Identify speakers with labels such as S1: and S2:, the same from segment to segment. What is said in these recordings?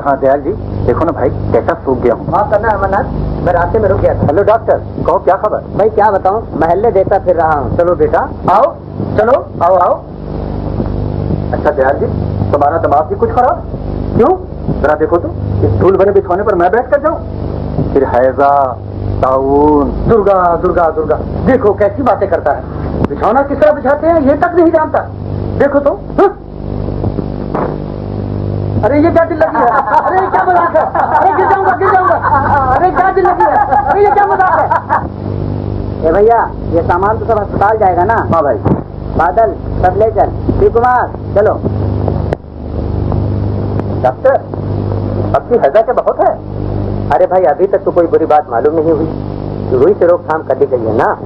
S1: हाँ दयाल जी, देखो ना भाई कैसा सूख गया हूँ।
S2: माफ करना अमरनाथ, मैं रास्ते में रुक गया था।
S1: हेलो डॉक्टर, कहो क्या खबर?
S2: भाई क्या बताऊँ, महल्ले देखता फिर रहा हूँ।
S1: चलो बेटा आओ, चलो आओ आओ। अच्छा दयाल जी, तुम्हारा दिमाग भी कुछ खराब? क्यों? जरा देखो तो, इस धूल भरे बिछौने पर मैं बैठ कर जाऊँ? फिर हैजा, ताऊन। दुर्गा दुर्गा दुर्गा, देखो कैसी बातें करता है। बिछौना किस तरह बिछाते हैं ये तक नहीं जानता। देखो तो। अरे ये क्या दिल लगी है? अरे ये क्या मजाक है? अरे गिर जाऊंगा गिर जाऊंगा। अरे क्या दिल लगी है? अरे ये क्या मजाक है?
S2: ए भैया, ये सामान तो सब अस्पताल जाएगा ना?
S1: हाँ भाई।
S2: बादल सब ले चल। शिव कुमार चलो।
S1: डॉक्टर, अब की हैजा क्या बहुत है?
S2: अरे भाई अभी तक तो कोई बुरी बात मालूम नहीं हुई, शुरू ही से रोकथाम कर दी गई है ना।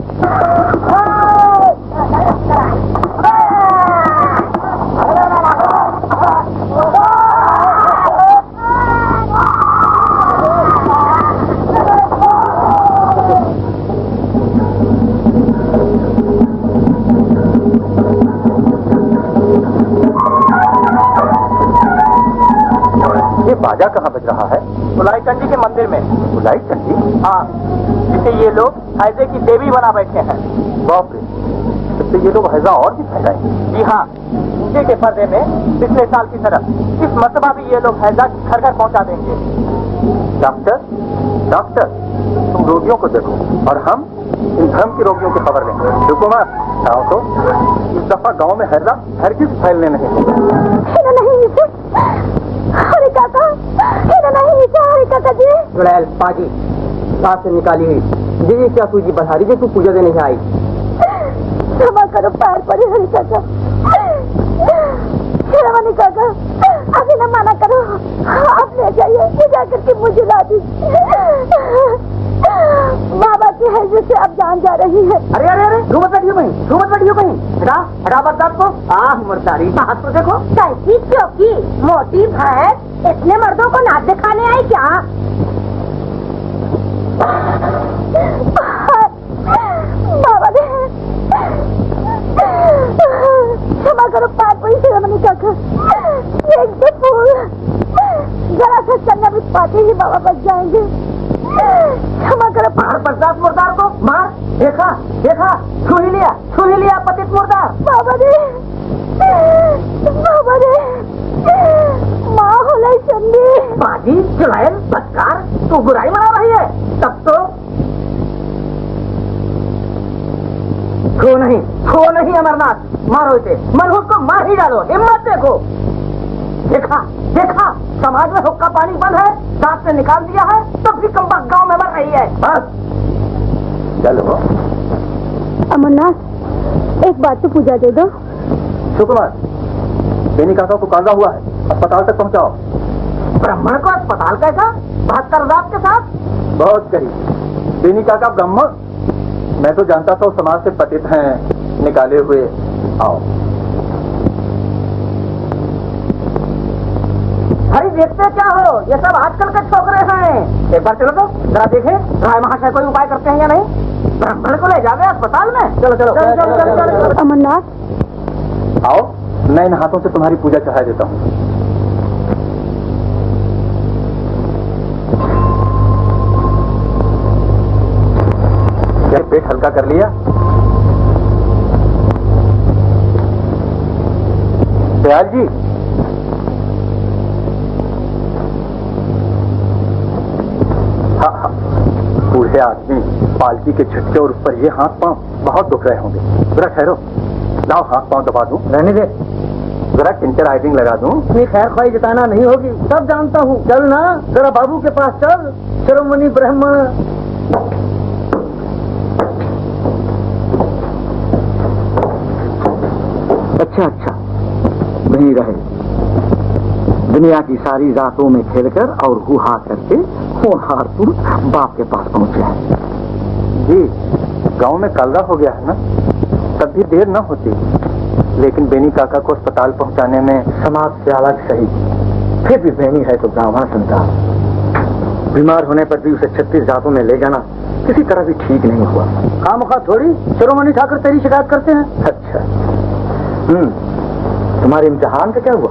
S1: बाजा कहाँ बज रहा है?
S3: बुलाई चंडी के मंदिर में।
S1: बुलाई चंडी?
S3: हाँ, जिसे ये लोग हैजे की देवी बना बैठे हैं।
S1: बाप रे, इससे ये लोग हैजा और भी फैलाएंगे।
S3: जी हाँ, नीचे के पर्दे में पिछले साल की तरह इस मरतबा भी ये लोग हैजा घर घर पहुंचा देंगे।
S1: डॉक्टर डॉक्टर, तुम रोगियों को देखो और हम इन धर्म के रोगियों की खबर लेंगे। शिव कुमार आओ तो, इस दफा गांव में हैजा हरगिज फैलने नहीं देंगे।
S4: अरे काका, नहीं अरे काका जी।
S2: चुड़ैल पाजी, साथ से निकाली हुई जी क्या सूजी बढ़ा रही है? तू पूजा देने आई?
S4: क्षमा करो, पैर पड़े हरी काका। श्रवणी काका, अभी न माना करो, आप ले जाइए, ले जाकर के मुझे ला दीजिए। बाबा की हैजे से अब जान जा रही है।
S2: अरे अरे अरे, घूमत बैठियो बहन, घूमत बैठियो बहन। हटा हटा बर्दाश्त को। आह मर्दारी, हाथ तो देखो।
S4: कैसी चौकी, मोटी भैंस, इतने मर्दों को नाच दिखाने आई क्या? बाबा ने क्षमा करो, पैर पड़ी श्रवणी काका। एक दो फूल जरा सा चलने भी पाते ही बाबा बच जाएंगे। क्षमा करो।
S2: मार बर्दाश्त मुर्दार को मार। देखा देखा, छू ही लिया पतित मुर्दार।
S4: बाबा ने माँ होलाई चंडी।
S2: बाजी चुड़ैल बदकार, तू बुराई मना रही है? तब तो खो नहीं अमरनाथ, मारो इसे, मनहूस को मार ही डालो। हिम्मत देखो। देखा देखा, समाज में हुक्का पानी बंद है, दांत से निकाल दिया है, तब भी कमबख्त गांव में मर रही है। बस
S1: चलो।
S4: अमरनाथ, एक बात तो पूजा दे दो।
S1: शिव कुमार, बेनी काका को कांदा हुआ है, अस्पताल तक पहुंचाओ।
S2: ब्राह्मण को अस्पताल कैसा? 72 रात के साथ?
S1: बहुत करीब। बेनी काका ब्राह्मण? मैं तो जानता था समाज से पतित हैं, निकाले हुए। आओ।
S2: अरे देखते क्या हो, ये सब आजकल के छोकरे हैं। एक बार चलो तो जरा देखें, राय महाशय कोई उपाय करते हैं या नहीं। ब्राह्मण को ले जावे अस्पताल में। चलो चलो चलो चलो चलो चलो, चलो।
S4: अमरनाथ,
S1: आओ, मैं इन हाथों से तुम्हारी पूजा चढ़ा देता हूँ। क्या पेट हल्का कर लिया? दयाल जी, हाँ, बूढ़े आदमी पालकी के झटके और उस पर ये हाथ पांव बहुत दुख रहे होंगे। जरा ठहरो, लाओ हाथ पांव दबा दूं। रहने दे, जरा टिंचर आइडिंग लगा दूं। इतनी खैर ख्वाही जताना नहीं होगी, सब जानता हूँ। चल ना, जरा बाबू के पास चल। शिरोमणि ब्राह्मण। अच्छा, वहीं रहे। दुनिया की सारी रातों में खेलकर और हुहा करके होनहार पुरुष बाप के पास पहुंचे हैं। जी, गांव में कलरा हो गया है ना, तब भी देर न होती, लेकिन बेनी काका को अस्पताल पहुंचाने में समाज से अलग सही। फिर भी बेनी है तो ब्राह्मण संतान, बीमार होने पर भी उसे 36 जातों में ले जाना किसी तरह भी ठीक नहीं हुआ। खामखा थोड़ी शिरोमणि ठाकुर तेरी शिकायत करते हैं। अच्छा, तुम्हारे इम्तिहान का क्या हुआ?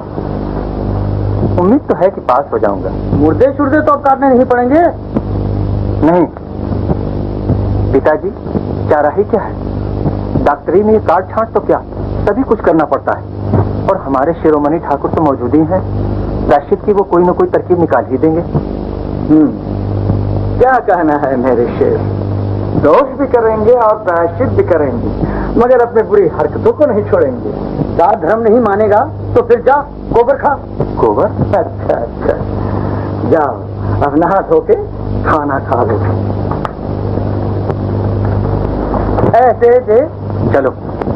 S3: उम्मीद तो है कि पास हो जाऊंगा।
S2: मुर्दे शुर्दे तो अब काटने नहीं पड़ेंगे।
S3: नहीं पिताजी, चारा ही क्या है, डॉक्टरी में ये काट छांट तो क्या, सभी कुछ करना पड़ता है। और हमारे शिरोमणि ठाकुर तो मौजूद ही हैं, प्रायश्चित की वो कोई ना कोई तरकीब निकाल ही देंगे।
S1: क्या कहना है मेरे शेर, दोष भी करेंगे और प्रायश्चित भी करेंगे, मगर अपने बुरी हरकतों को नहीं छोड़ेंगे।
S2: जात धर्म नहीं मानेगा तो फिर जा गोबर खा।
S3: गोबर?
S1: अच्छा अच्छा, जाओ अब नहा धो के खाना खा लो।
S2: ऐसे दे।
S3: चलो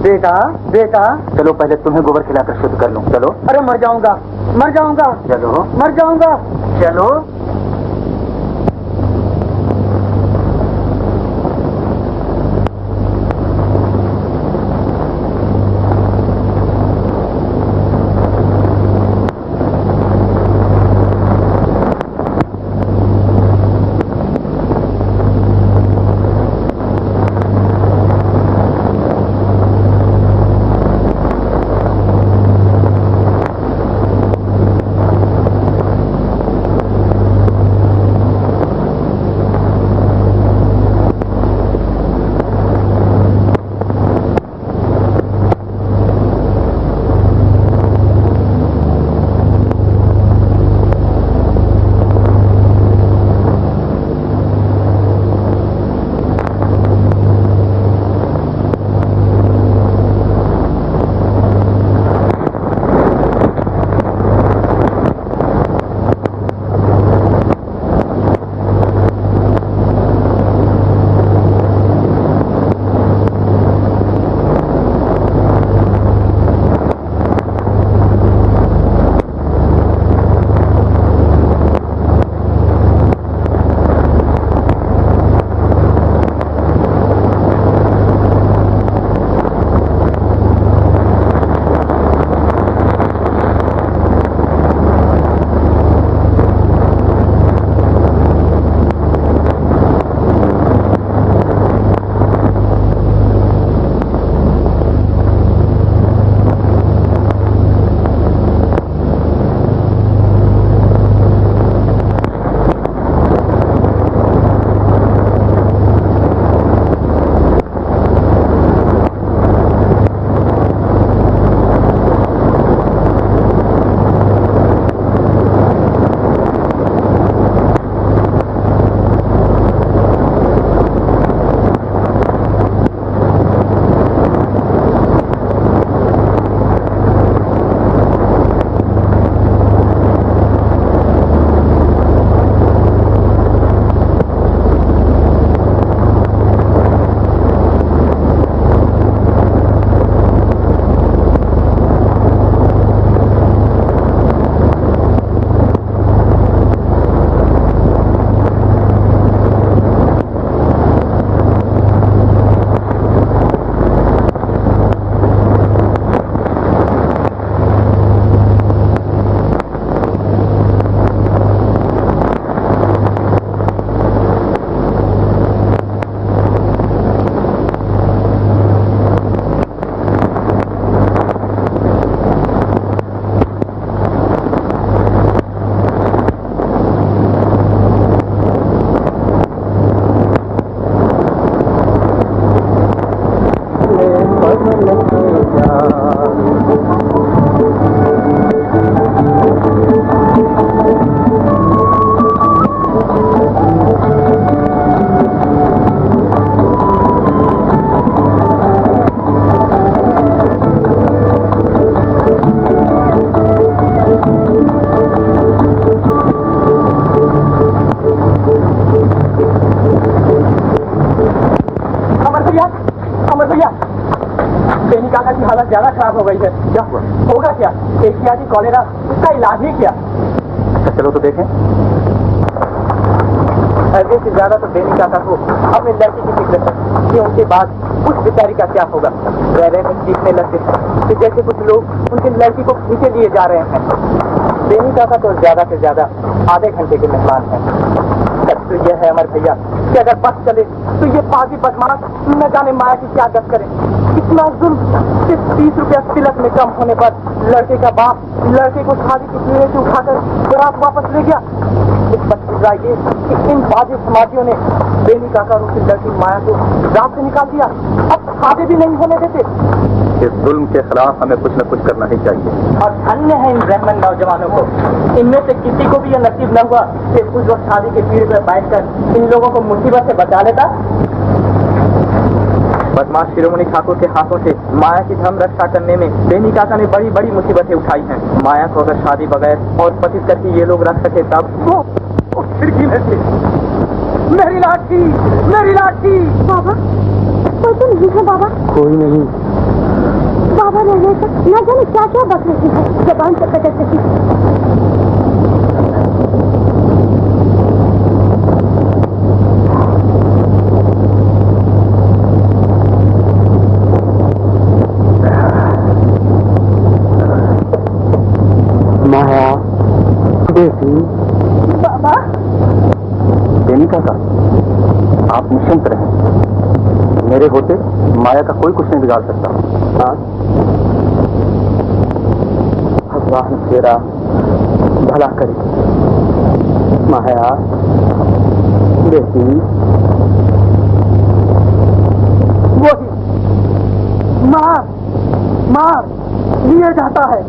S2: बेटा बेटा,
S3: चलो पहले तुम्हें गोबर खिलाकर शुद्ध कर लूं। चलो।
S2: अरे मर जाऊंगा मर जाऊंगा
S3: चलो
S2: मर जाऊंगा।
S3: चलो।
S2: हालत ज्यादा खराब हो गई है।
S3: क्या हुआ?
S2: होगा क्या, एशियाई कॉलेरा, इसका इलाज ही क्या?
S3: अच्छा चलो तो देखें।
S2: हृदय से ज्यादा तो बेनी काका को अपने लड़की की फिक्र है कि उनके बाद उस बेचारी का क्या होगा। रह रहे में सीखने लगते हैं कि जैसे कुछ लोग उनकी लड़की को खींचे लिए जा रहे हैं। बेनी काका तो ज्यादा से ज्यादा आधे घंटे के मेहमान हैं।
S3: तो ये है अमर भैया कि अगर बस चले तो ये पाजी बदमाश न जाने माया की क्या गत करे। इतना जुल्म सिर्फ 30 रुपया तिलक में कम होने पर लड़के का बाप लड़के को शादी की पीढ़े से उठाकर बारात वापस ले गया। इस बच्ची राय कि इन बाजी समाजियों ने बेनी काका की लड़की माया को रात से निकाल दिया, अब शादी भी नहीं होने देते।
S5: इस जुल्म के खिलाफ हमें कुछ न कुछ करना ही चाहिए।
S3: और धन्य है इन ब्राह्मण नौजवानों को, इनमें से किसी को भी यह नसीब न हुआ कि उस वक्त शादी के पीढ़ पर बैठकर इन लोगों को मुसीबत से बचा लेता। बदमाश शिरोमणि ठाकुर के हाथों से माया की धर्म रक्षा करने में बेनी काका ने बड़ी बड़ी मुसीबतें उठाई हैं। माया को अगर शादी बगैर और पतित करके ये लोग रख सके तब वो खिड़की में से मेरी लाठी, मेरी लाठी।
S4: बाबा कोई तो नहीं है बाबा?
S3: कोई नहीं।
S4: बाबा रहने तक न जाने क्या क्या बक रही है, जबान से कटक रही।
S3: माया बेटी।
S4: बाबा
S3: बेनी काका आप निश्चिंत रहें, मेरे होते माया का कोई कुछ नहीं बिगाड़ सकता। हाँ भगवान तेरा भला करे। माया बेटी। वही मार लिए जाता है,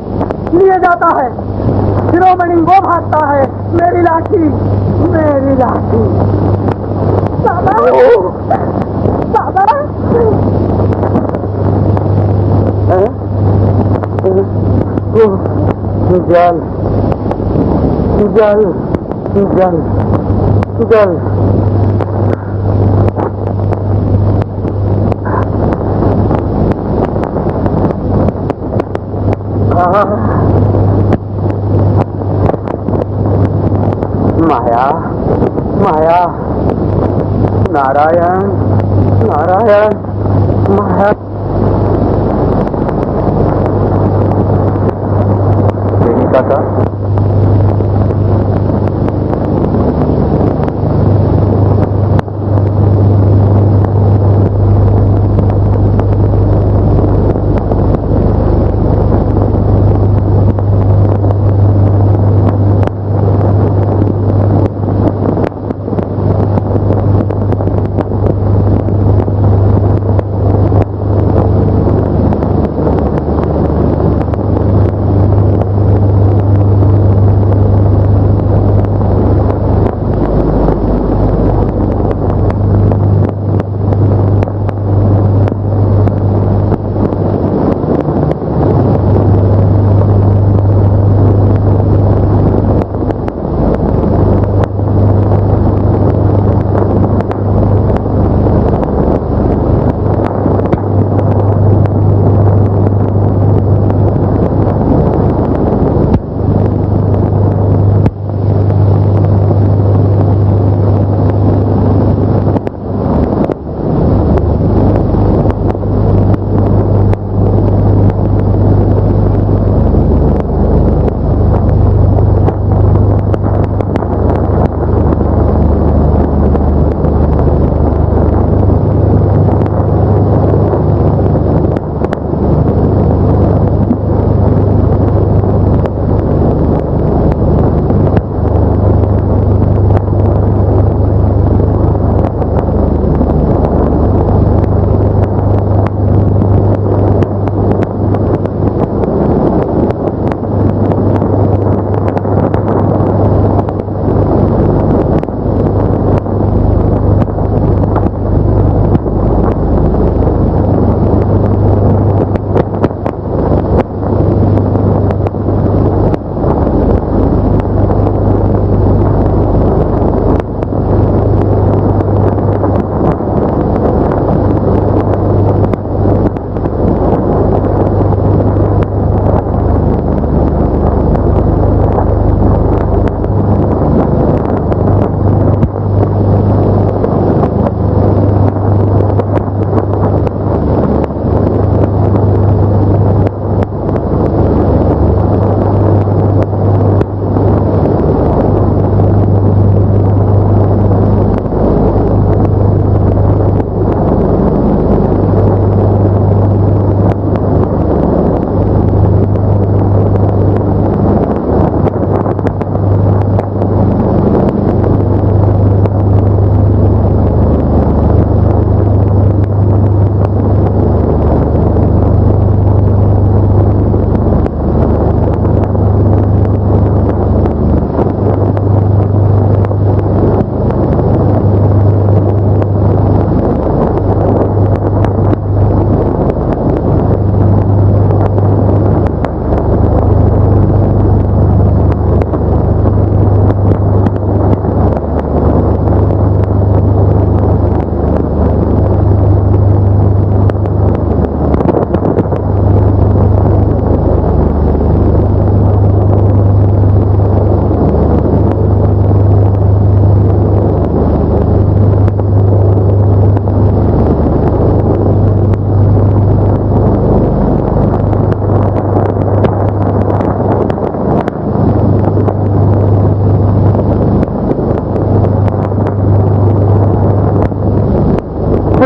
S3: लिए जाता है। शिरोमणि वो भागता है, मेरी लाठी, मेरी लाठी।
S4: बाबा बाबा
S3: जल जल जल जल। माया माया नारायण नारायण माया। बेनी काका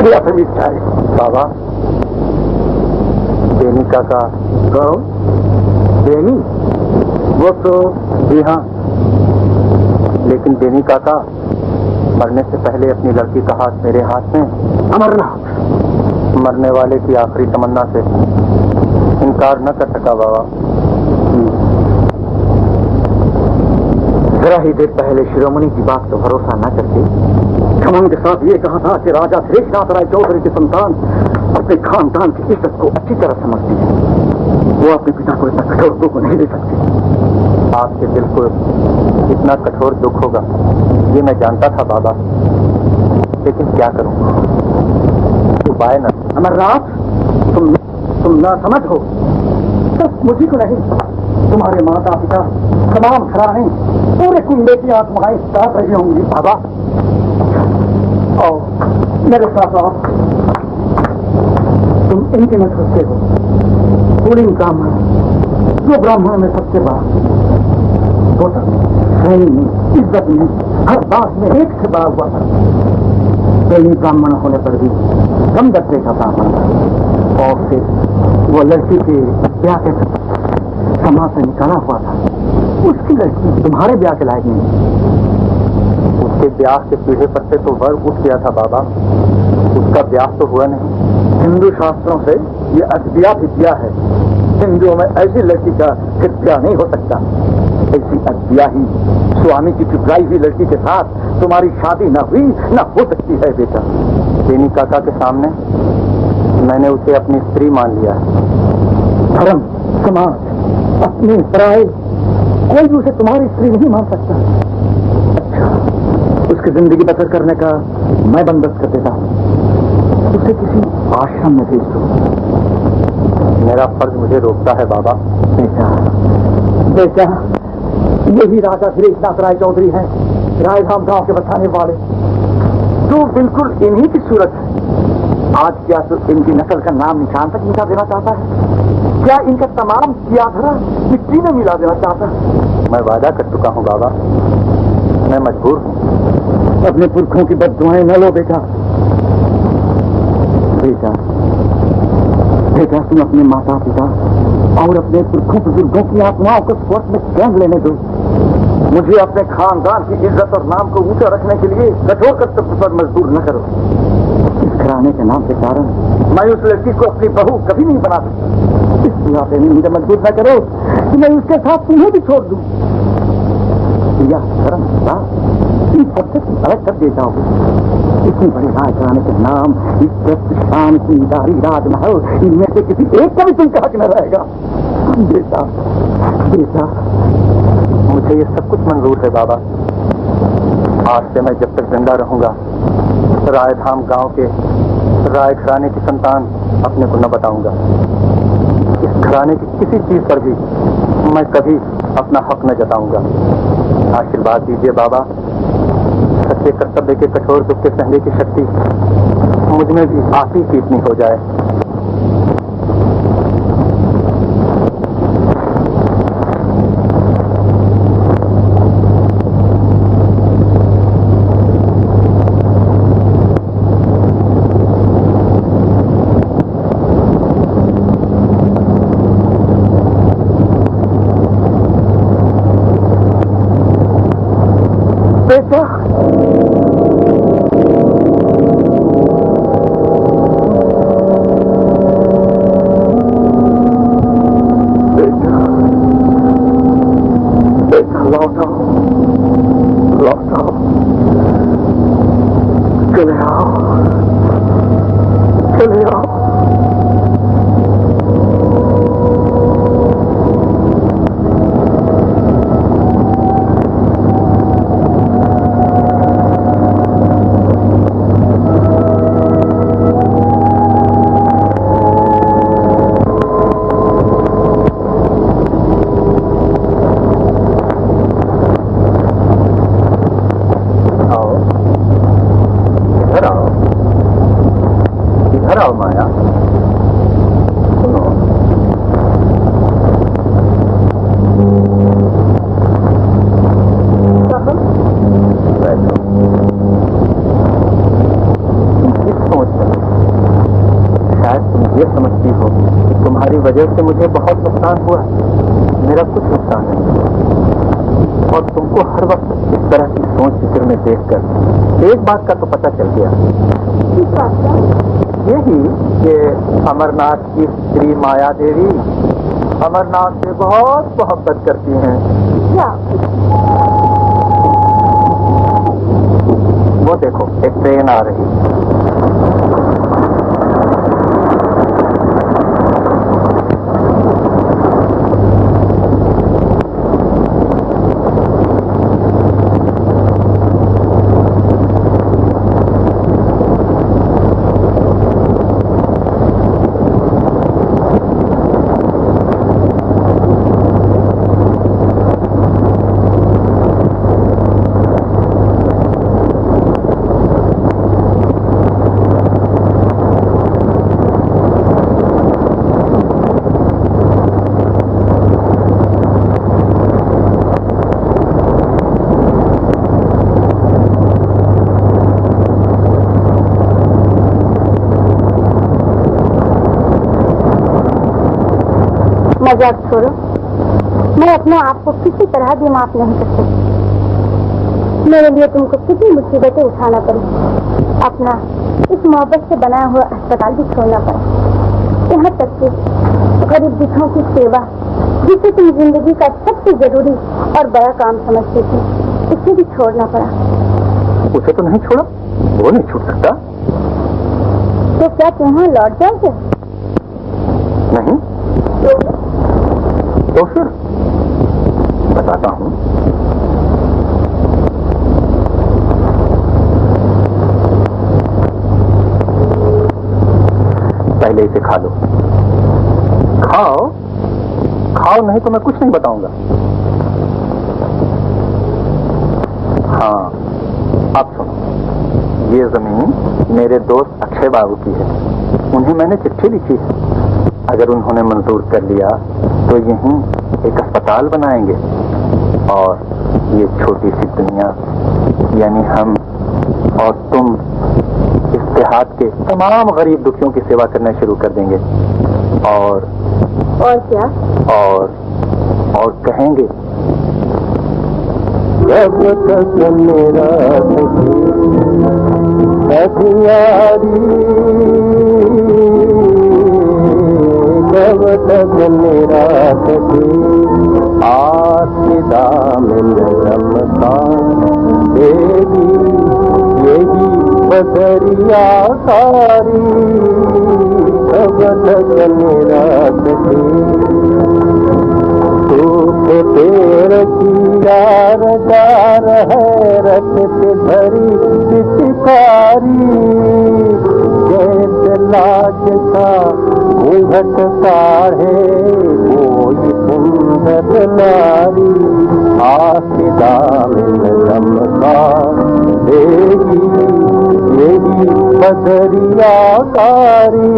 S1: मेरी अपनी इच्छा है।
S3: बाबा, बेनी काका।
S1: कौन? बेनी? वो तो
S3: जी हाँ, लेकिन बेनी काका मरने से पहले अपनी लड़की का हाथ मेरे हाथ में।
S1: अमरनाथ,
S3: मरने वाले की आखिरी तमन्ना से इनकार न कर सका बाबा।
S1: जरा ही देर पहले शिरोमणि की बात का भरोसा न करके घमंड के साथ ये कहा था कि राजा सुरेशनाथ राय चौधरी की संतान अपने खानदान की इज्जत को अच्छी तरह समझती है। वो अपने पिता को इतना कठोर दुख नहीं दे सकती।
S3: आपके दिल को इतना कठोर दुख होगा ये मैं जानता था बाबा, लेकिन क्या करूं, उपाय न।
S1: अमरनाथ, तुम ना समझ हो। सिर्फ मुझे को नहीं, तुम्हारे माता पिता, तमाम घराने, पूरे कुंबे की आत्माएं साथ रही होंगी। बाबा, आओ मेरे साथ आओ। तुम इनके में सोचते हो पूरी ब्राह्मण, जो ब्राह्मण में सबसे बड़ा, गौतम श्रेणी में, इज्जत में, हर बात में एक से बड़ा हुआ था। श्रेणी ब्राह्मण होने पर भी कम दर्जे का ब्राह्मण था। और फिर वो लड़की के ब्याह के समाज से निकाला हुआ था। उसकी लड़की तुम्हारे ब्याह के लायक नहीं।
S3: उसके ब्याह के पीढ़े पर से तो वर उठ गया था बाबा, उसका ब्याह तो हुआ नहीं।
S1: हिंदू शास्त्रों से ये अद्विया विद्या है। हिंदुओं में ऐसी लड़की का फिर ब्याह नहीं हो सकता। ऐसी अद्विया ही स्वामी की ठुकराई हुई लड़की के साथ तुम्हारी शादी न हुई न हो सकती है बेटा।
S3: बेनी काका के सामने मैंने उसे अपनी स्त्री मान लिया है।
S1: धर्म, समाज, अपनी पराई, कोई भी उसे तुम्हारी स्त्री नहीं मान सकता। अच्छा, उसकी जिंदगी बसर करने का मैं बंदोबस्त कर देता हूँ। उसे किसी आश्रम में भेज दो।
S3: मेरा फर्ज मुझे रोकता है बाबा।
S1: बेटा, बेटा, यही राजा सुरेशनाथ राय चौधरी हैं, रायधाम गांव के बसाने वाले। तो बिल्कुल इन्हीं की सूरत है। आज क्या तो इनकी नस्ल का नाम निशान तक मिटा देना चाहता है? क्या इनका तमाम किया धरा मिट्टी में मिला देना चाहता है?
S3: मैं वादा कर चुका हूँ बाबा, मैं मजबूर हूँ।
S1: अपने पुरखों की बद्दुआएं न लो बेटा। बेटा, बेटा, तुम अपने माता पिता और अपने पुरखों बुजुर्गों की आत्माओं को स्वर्ग में चैन लेने दो। मुझे अपने खानदान की इज्जत और नाम को ऊंचा रखने के लिए कठोर कर्तव्य पर मजबूर न करो। इस घराने के नाम के कारण मैं उस लड़की को अपनी बहू कभी नहीं बना सकता। इस बुढ़ापे में मुझे मजबूर न करो कि मैं उसके साथ तुम्हें भी छोड़ दूं। यह धर्म इन सबसे अलग कर देता हूँ। इतनी बड़ी राज घराने के नाम, इज्जत, शान, जिम्मेदारी, राजमहल, इनमें से किसी एक का भी तुमका हक न रहेगा। बेटा, बेटा,
S3: मुझे ये सब कुछ मंजूर है बाबा। आज से मैं जब तक जिंदा रहूंगा रायधाम गांव के राय घराने की संतान अपने को न बताऊंगा। इस घराने की किसी चीज पर भी मैं कभी अपना हक न जताऊंगा। आशीर्वाद दीजिए बाबा, सच्चे कर्तव्य के कठोर दुख के सहने की शक्ति मुझ में भी आप ही की इतनी हो जाए। ये समझती हो कि तुम्हारी वजह से मुझे बहुत नुकसान हुआ, मेरा कुछ नुकसान नहीं। और तुमको हर वक्त इस तरह की सोच फिक्र में देखकर एक बात का तो पता चल गया, यही कि अमरनाथ की स्त्री माया देवी अमरनाथ से बहुत मोहब्बत करती हैं। वो देखो एक ट्रेन आ रही।
S4: मजाक छोड़ो, मैं अपने आप को किसी तरह भी माफ नहीं कर सकती। मेरे लिए तुमको कितनी मुसीबतें उठाना पड़ी, अपना इस मोहब्बत से बनाया हुआ अस्पताल भी छोड़ना पड़ा, यहाँ तक कि गरीब दुखों की सेवा जिसे तुम जिंदगी का सबसे जरूरी और बड़ा काम समझते थे, उसे भी छोड़ना पड़ा।
S3: उसे तो नहीं छोड़ा, वो नहीं छूट सकता।
S4: तो क्या तुम वहाँ लौट जाओगे?
S3: नहीं। तो फिर बताता हूं। पहले इसे खा लो। खाओ खाओ, नहीं तो मैं कुछ नहीं बताऊंगा। हाँ, अब सुनो, ये जमीन मेरे दोस्त अक्षय बाबू की है, उन्हें मैंने चिट्ठी लिखी है। अगर उन्होंने मंजूर कर लिया तो यहीं एक अस्पताल बनाएंगे और ये छोटी सी दुनिया यानी हम और तुम इस देहात के तमाम गरीब दुखियों की सेवा करना शुरू कर देंगे। और
S4: क्या?
S3: और कहेंगे, जब तक मेरा जब तक मेरा आसिदा में रमता देवी यही बदरिया सारी, जब तक मेरा सूख पेड़ की यार जार है रख से भरी पिचकारी, जैसे लाज का घूंघट काढ़े कोई सुंदर नारी, आसिदा में रमता देगी यही बदरिया कारी,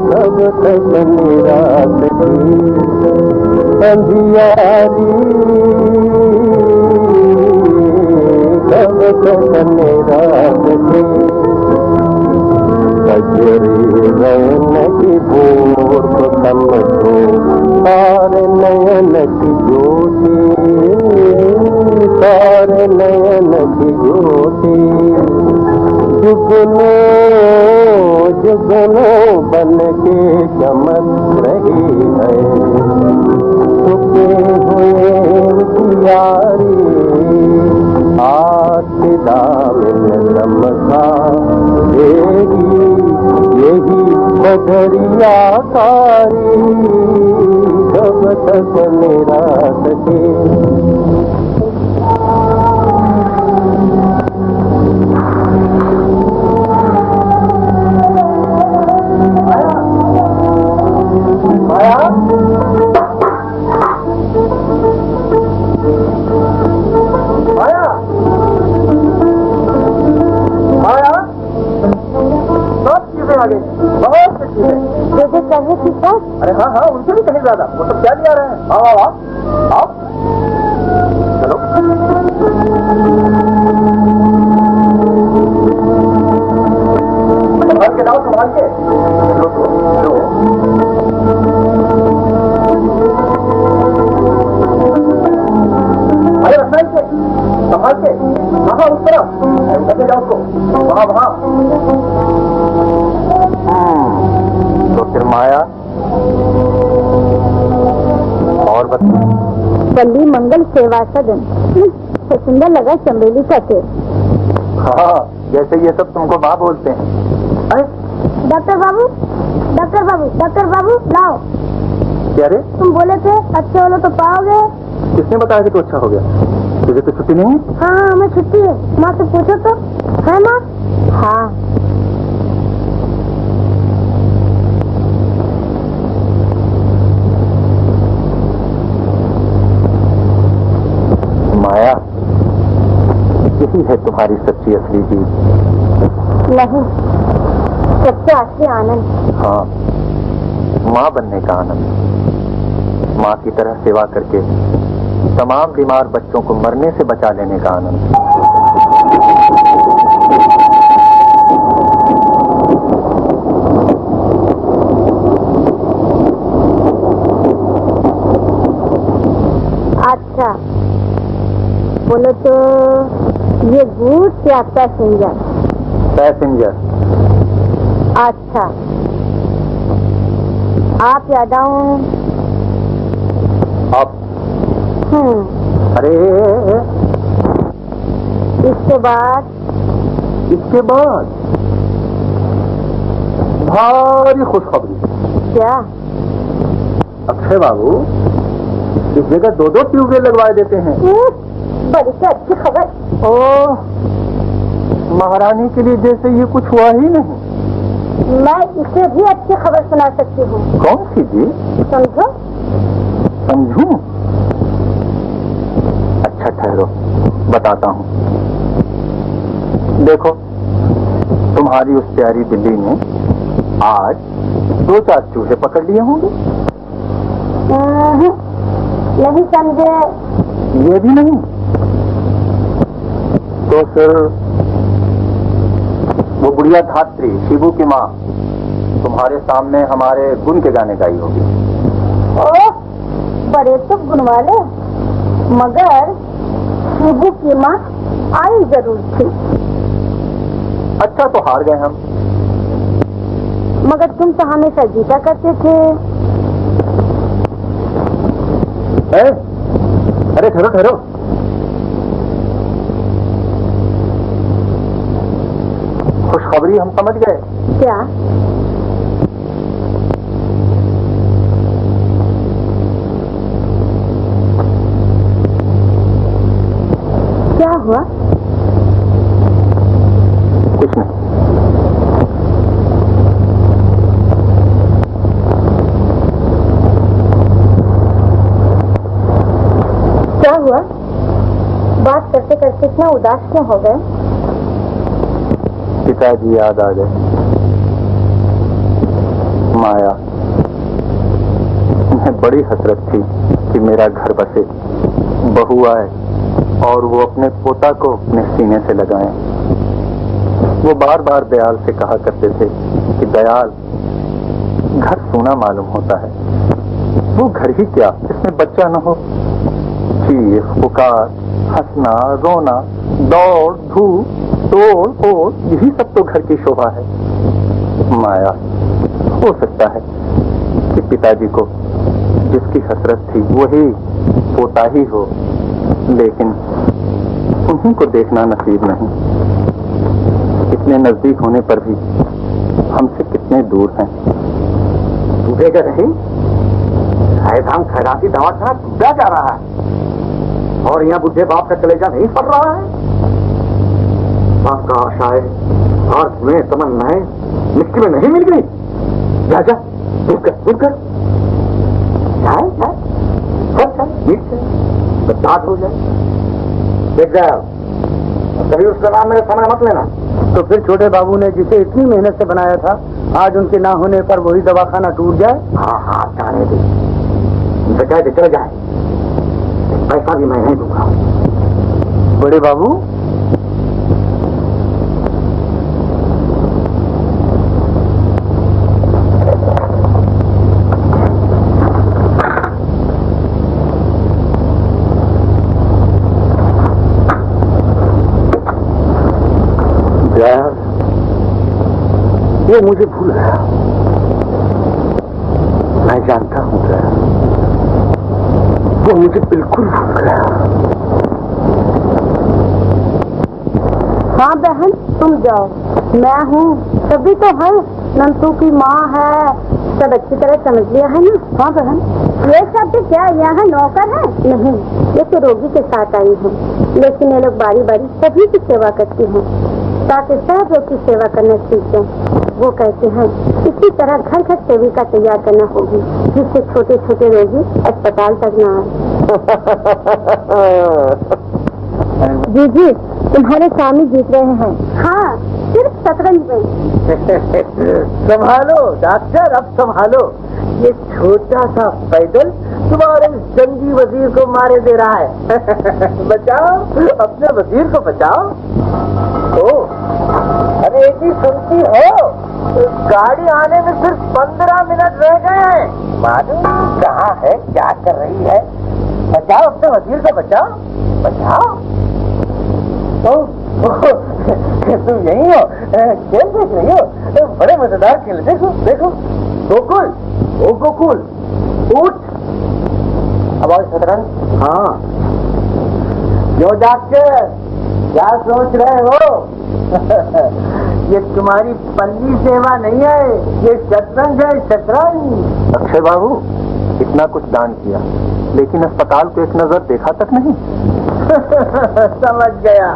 S3: कब तक मेरा अंधियारी, कब तक मेरा कजरी नयन की पूर्व समझो सारे नयन की ज्योति, सारे नयन की ज्योति, जुगनों जुगनों बन के चमक रही है, छुपे हुए यारी आसिदा में रमता देगी यही बदरिया कारी, जब तक मेरा सके। अरे हाँ हाँ, उनसे भी कहीं ज्यादा, वो सब क्या लिया रहे हैं। आओ आओ आओ आओ, चलो। संभाल के लाओ, संभाल के। संभाल के। हाँ उस तरफ लेके जाओ उसको, वहाँ वहाँ। तो फिर माया और बता।
S4: बल्ली मंगल सेवा सदन, तो सुंदर लगा चमेली का तेल।
S3: हाँ, जैसे ये सब तुमको माँ बोलते हैं। अरे
S4: डॉक्टर बाबू, डॉक्टर बाबू, डॉक्टर बाबू लाओ।
S3: क्या रे,
S4: तुम बोले थे अच्छे हो तो पाओगे।
S3: किसने बताया कि तू अच्छा हो गया? तुझे तो छुट्टी नहीं है?
S4: हाँ हमें छुट्टी है, माँ से पूछो तो। है माँ? हाँ।
S3: माया, यही है तुम्हारी सच्ची असली जीत।
S4: नहीं, सबसे असली आनंद।
S3: हाँ, माँ बनने का आनंद, माँ की तरह सेवा करके तमाम बीमार बच्चों को मरने से बचा लेने का आनंद।
S4: अच्छा बोलो तो ये गुड या पैसेंजर?
S3: पैसेंजर।
S4: अच्छा, आप या डाउन?
S3: अब अरे
S4: इसके बाद?
S3: इसके बाद भारी खुशखबरी।
S4: क्या?
S3: अक्षय बाबू इस जगह 2-2 ट्यूबवेल लगवाए देते हैं।
S4: बड़ी से अच्छी खबर।
S3: ओह, महारानी के लिए जैसे ये कुछ हुआ ही नहीं।
S4: मैं इसे भी अच्छी खबर सुना सकती हूँ।
S3: कौन सी जी?
S4: समझो।
S3: समझूं? अच्छा ठहरो, बताता हूँ। देखो, तुम्हारी उस प्यारी बिल्ली ने आज 2-4 चूहे पकड़ लिए होंगे।
S4: नहीं समझे।
S3: ये भी नहीं तो फिर वो बुढ़िया धात्री शिबू की माँ तुम्हारे सामने हमारे गुण के गाने गाई होगी।
S4: ओह, बड़े तो गुण वाले, मगर शिबू की माँ आई जरूर थी।
S3: अच्छा तो हार गए हम।
S4: मगर तुम तो हमेशा जीता करते थे।
S3: अरे ठहरो ठहरो, खुशखबरी हम समझ गए।
S4: क्या? क्या हुआ?
S3: कुछ नहीं।
S4: क्या हुआ? बात करते करते इतना उदास क्यों हो गए?
S3: पिताजी याद आ गए। माया, उन्हें बड़ी हसरत थी कि मेरा घर बसे, बहू आए और वो अपने पोता को अपने सीने से लगाएं। वो बार बार दयाल से कहा करते थे कि दयाल, घर सूना मालूम होता है। वो घर ही क्या जिसमें बच्चा न हो। चीख पुकार, हंसना रोना, दौड़ धूप तोड़ फोड़, यही सब तो घर की शोभा है। माया, हो सकता है कि पिताजी को जिसकी हसरत थी वही पोता ही हो, लेकिन उन्हीं को देखना नसीब नहीं। इतने नजदीक होने पर भी हमसे कितने दूर हैं।
S1: टूटेगा नहीं, शायद खैराती दवा खाना टूटा जा रहा है और यहाँ बुढ़े बाप का कलेजा नहीं पड़ रहा है। बाप का आशाएं और तुम्हें तमन्नाएं मिट्टी में नहीं मिल गई। जा जा, रुक कर जाए बर्बाद हो जाए। देख जाए, कभी उसका नाम मेरे सामने मत लेना।
S2: तो फिर छोटे बाबू ने जिसे इतनी मेहनत से बनाया था, आज उनके ना होने पर वही दवाखाना टूट जाए।
S1: हाँ हाँ, जाने दे, उनसे कह दे चले जाए, पैसा भी मैं नहीं दूंगा।
S2: बड़े बाबू,
S1: वो मुझे भूल गया। मैं जानता हूं जया, वो मुझे बिल्कुल भूल गया।
S4: हाँ बहन तुम जाओ, मैं हूँ, सभी तो है, नंतू की माँ है, सब अच्छी तरह समझ लिया है ना। हाँ बहन, ये शब्द क्या यहाँ नौकर है? नहीं, ये तो रोगी के साथ आई हूँ, लेकिन ये लोग बारी बारी सभी की सेवा करती हैं ताकि सब लोग की सेवा करना सीख जाएं। वो कहते हैं इसी तरह घर घर सेविका तैयार करना होगी जिससे छोटे छोटे रोगी अस्पताल तक न आए। जी जी, तुम्हारे स्वामी जीत रहे हैं। हाँ, सिर्फ शतरंज में।
S2: संभालो डॉक्टर, अब संभालो। ये छोटा सा पैदल तुम्हारे जंगी वजीर को मारे दे रहा है। बचाओ, अपने वजीर को बचाओ। ओ, अरे एक ही सुनती हो, गाड़ी आने में सिर्फ 15 मिनट रह गए हैं। मालूम कहाँ है, क्या कर रही है? बचाओ, अपने वजीर को बचाओ, बचाओ। तुम यही हो, खेल देख रही हो, बड़े मजेदार खेल। देखो देखो, गोकुल, ओ गोकुल, उठ। अब और शतरंज। हाँ, जो डॉक्टर, क्या सोच रहे हो? ये तुम्हारी पल्ली सेवा नहीं है, ये शतरंज है, शतरंज।
S3: अक्षय बाबू, इतना कुछ दान किया, लेकिन अस्पताल को एक नजर देखा तक नहीं।
S2: समझ गया,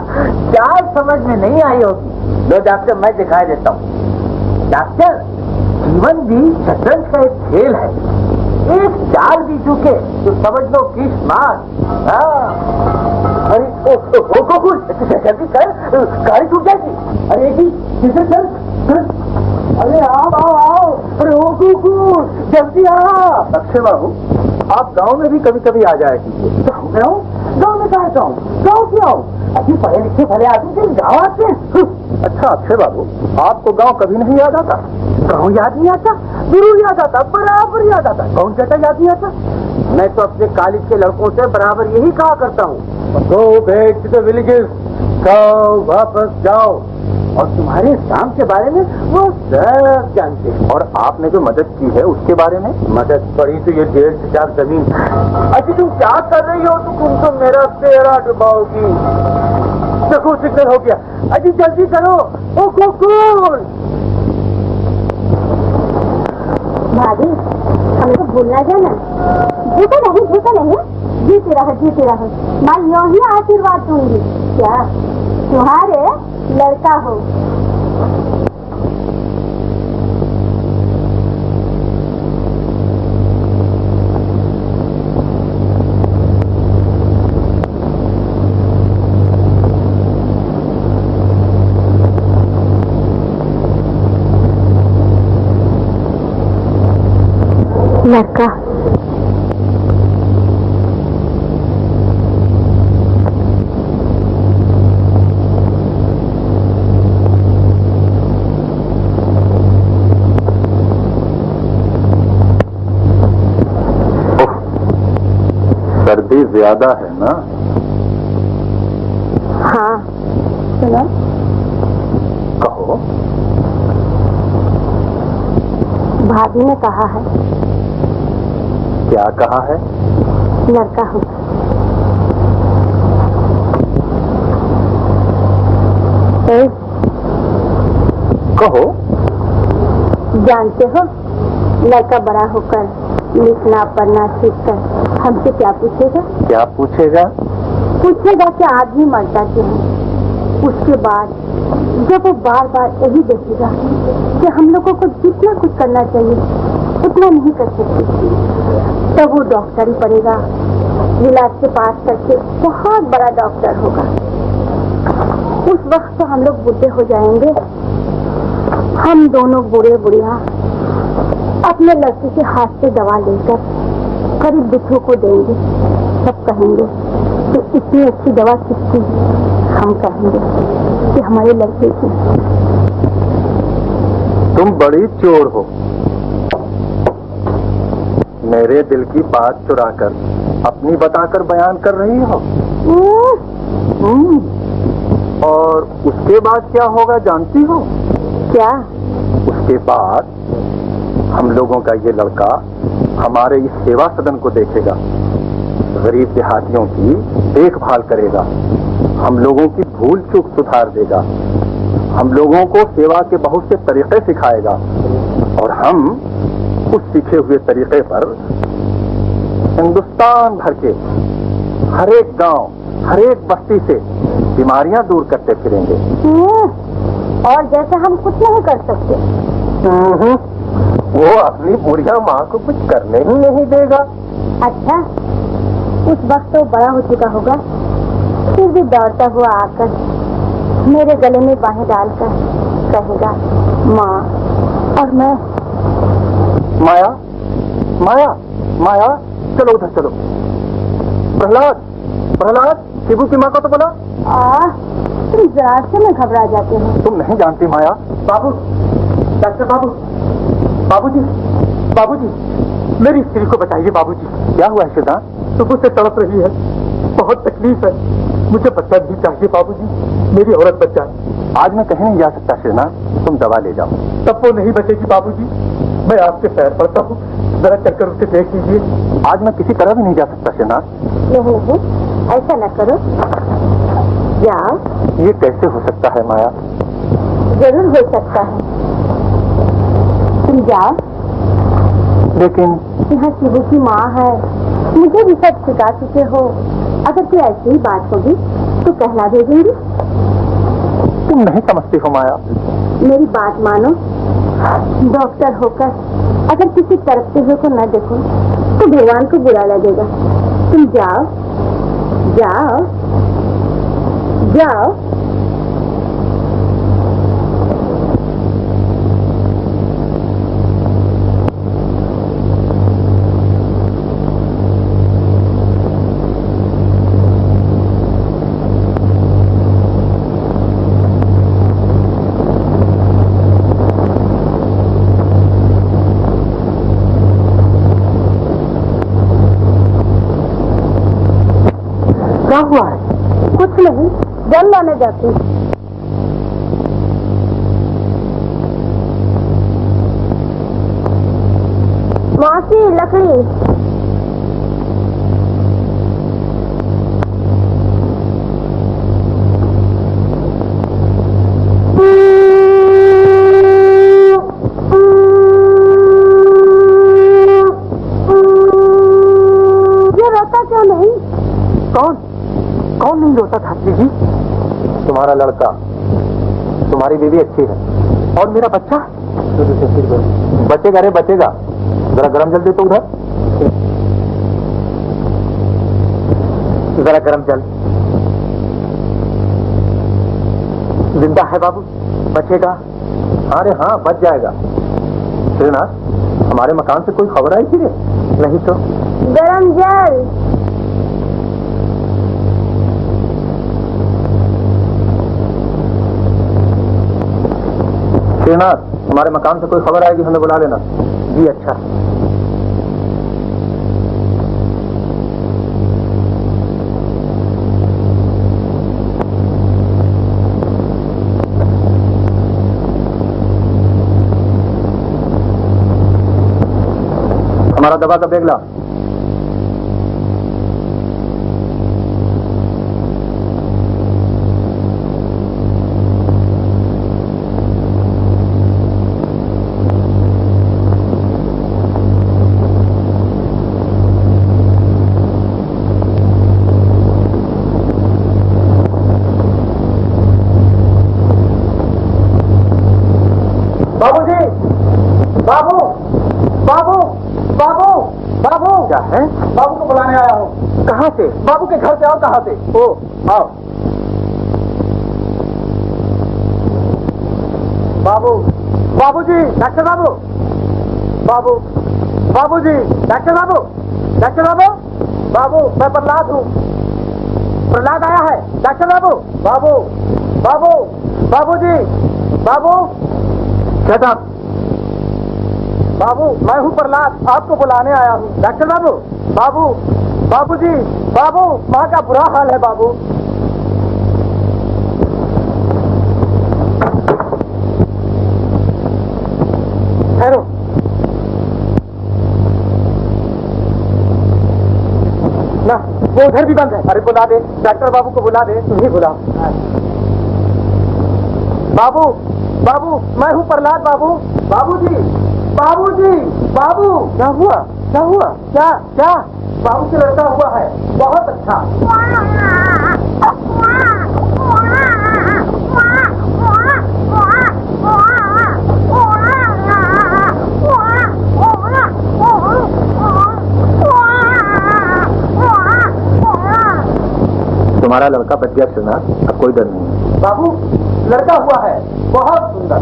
S2: क्या समझ में नहीं आई होगी। लो डॉक्टर, मैं दिखाई देता हूँ। डॉक्टर, जीवन भी शतरंज का एक खेल है, एक चाल भी चूके तो समझ लो कि स्मार्ट। अरे गोकुल, जल्दी कर, गाड़ी छूट जाएगी। अरे जी, चल चल। अरे आओ आओ आओ, अरे ओ गोकुल, जल्दी आओ।
S3: अक्षय बाबू, आप गांव में भी कभी कभी आ जाए कीजिए।
S2: गाँव में आऊँ? गाँव में कहाँ जाऊँ? गाँव क्यों आऊँ? अभी पढ़े लिखे भले आदमी से गाँव आते हैं।
S3: अच्छा अक्षय बाबू, आपको गांव कभी नहीं याद आता?
S2: गाँव याद नहीं आता? जरूर याद आता, बराबर याद आता। कौन कहता याद नहीं आता? मैं तो अपने कॉलेज के लड़कों से बराबर यही कहा करता हूँ, go back to the villages, जाओ वापस जाओ। और तुम्हारे काम के बारे में वो सब जानते हैं।
S3: और आपने जो मदद की है उसके बारे में?
S2: मदद पड़ी तो ये 1.5 चार जमीन। अजी तुम क्या कर रही हो? तुम तो मेरा तेरा डुबाओगी। देखो सिग्नल हो गया। अजी जल्दी करो। ओ गोकुल,
S4: भाभी हमें तो भूलना जाना। झूठे नहीं, जीते रहो। मैं यूं ही आशीर्वाद दूंगी। क्या तुम्हारे लड़का हो? लड़का
S3: सर्दी ज्यादा है ना?
S4: हाँ, सुनो।
S3: कहो।
S4: भाभी ने कहा है।
S3: क्या कहा है?
S4: लड़का हो।
S3: कहो।
S4: जानते हो, लड़का बड़ा होकर लिखना पढ़ना सीखकर हमसे क्या पूछेगा?
S3: क्या पूछेगा?
S4: पूछेगा कि आदमी मरता क्यों है। उसके बाद जब वो बार बार यही देखेगा कि हम लोगों को जितना कुछ करना चाहिए उतना नहीं कर सकते, तब वो डॉक्टर ही पढ़ेगा, इलाज से पास करके बहुत बड़ा डॉक्टर होगा। उस वक्त तो हम लोग बूढ़े हो जाएंगे। हम दोनों बूढ़े बुढ़िया अपने लड़के के हाथ से दवा लेकर गरीब दुखों को देंगे। सब कहेंगे कि इतनी अच्छी दवा किसकी? हम कहेंगे कि हमारे लड़के की।
S3: तुम बड़ी चोर हो। मेरे दिल की बात चुराकर अपनी बताकर बयान कर रही हो। और उसके बाद क्या होगा जानती हो?
S4: क्या?
S3: उसके
S5: के बाद हम लोगों का ये लड़का हमारे इस सेवा सदन को देखेगा, गरीब देहातियों की देखभाल करेगा, हम लोगों की भूल चूक सुधार देगा, हम लोगों को सेवा के बहुत से तरीके सिखाएगा और हम उस सीखे हुए तरीके पर हिंदुस्तान भर के हर एक गांव, हर एक बस्ती से बीमारियां दूर करते फिरेंगे।
S4: और जैसा हम कुछ नहीं कर सकते।
S5: वो अपनी बुढ़िया माँ को कुछ करने ही नहीं देगा।
S4: अच्छा, उस वक्त तो बड़ा हो चुका होगा, फिर भी दौड़ता हुआ आकर मेरे गले में बाहें डालकर कहेगा माँ, और मैं
S5: माया, माया, माया, चलो उधर चलो। प्रहलाद, प्रहलाद, शिबू की माँ को तो बोला।
S4: तुम जरा से में घबरा जाते हो।
S5: तुम नहीं जानती माया।
S3: बाबू, डॉक्टर बाबू, बाबूजी, बाबूजी, मेरी स्त्री को बताइए बाबूजी।
S5: क्या हुआ है श्रीदान?
S3: सुबह से तड़प रही है, बहुत तकलीफ है, मुझे बच्चा नहीं चाहिए बाबूजी, मेरी औरत बच्चा।
S5: आज मैं कहीं नहीं जा सकता श्रीनाथ, तुम दवा ले जाओ।
S3: तब वो नहीं बचेगी बाबूजी, मैं आपके पैर पड़ता हूँ, जरा चलकर उसे देख लीजिए।
S5: आज मैं किसी तरह भी नहीं जा सकता श्रीनाथ।
S4: नहीं, ऐसा न करो, जाओ।
S5: ये कैसे हो सकता है माया?
S4: जरूर हो सकता है, तुम जाओ।
S5: लेकिन
S4: यहाँ शिबू की माँ है, मुझे भी सब सिखा चुके हो, अगर कोई ऐसी ही बात होगी तो कहला भेजेंगी।
S5: तुम नहीं समझती हो माया।
S4: मेरी बात मानो, डॉक्टर होकर अगर किसी तरफते हुए को न देखो तो भगवान को बुरा लगेगा। तुम जाओ, जाओ, जाओ।
S3: क्या हुआ है?
S4: कुछ नहीं, जल लाने जाती। मौसी, लकड़ी। ये रोता क्यों नहीं?
S3: कौन कौन नहीं रोता ठाकुर जी?
S5: तुम्हारा लड़का, तुम्हारी बीवी अच्छी है।
S3: और मेरा बच्चा?
S5: बचेगा रे बचेगा। जरा गरम जल दे तो उधर।
S3: जरा गरम जल। जिंदा है बाबू, बचेगा?
S5: अरे हाँ, बच जाएगा। श्रीनाथ, हमारे मकान से कोई खबर आई थी रे?
S3: नहीं तो।
S4: गरम जल।
S5: श्रीनाथ, हमारे मकान से कोई खबर आएगी हमें बुला लेना।
S3: जी अच्छा।
S5: हमारा दवा का बैग ला।
S3: बाबू, बाबू, बाबू, बाबू।
S5: क्या है?
S3: बाबू को बुलाने आया हूँ।
S5: कहाँ से?
S3: बाबू के घर से। और कहाँ से?
S5: ओ, आओ।
S3: बाबू, बाबूजी, डॉक्टर बाबू, बाबू, बाबूजी, डॉक्टर बाबू, डॉक्टर बाबू, बाबू, मैं प्रहलाद हूँ। प्रहलाद आया है। डॉक्टर बाबू, बाबू, बाबू, बाबूजी, बाबू।
S5: क्या?
S3: बाबू, मैं हूँ प्रहलाद, आपको बुलाने आया हूँ। डॉक्टर बाबू, बाबू, बाबूजी, बाबू, माँ का बुरा हाल है बाबू। उधर भी बंद है। अरे बुला दे, डॉक्टर बाबू को बुला दे। तुम्हें बुला। बाबू, बाबू, मैं हूँ प्रहलाद बाबू। बाबूजी, बाबूजी, बाबू। क्या हुआ? क्या हुआ? क्या क्या? बाबू से लड़का हुआ है। बहुत अच्छा।
S5: तुम्हारा लड़का बच गया श्रीनाथ, अब कोई डर नहीं।
S3: बाबू, लड़का हुआ है, बहुत सुंदर।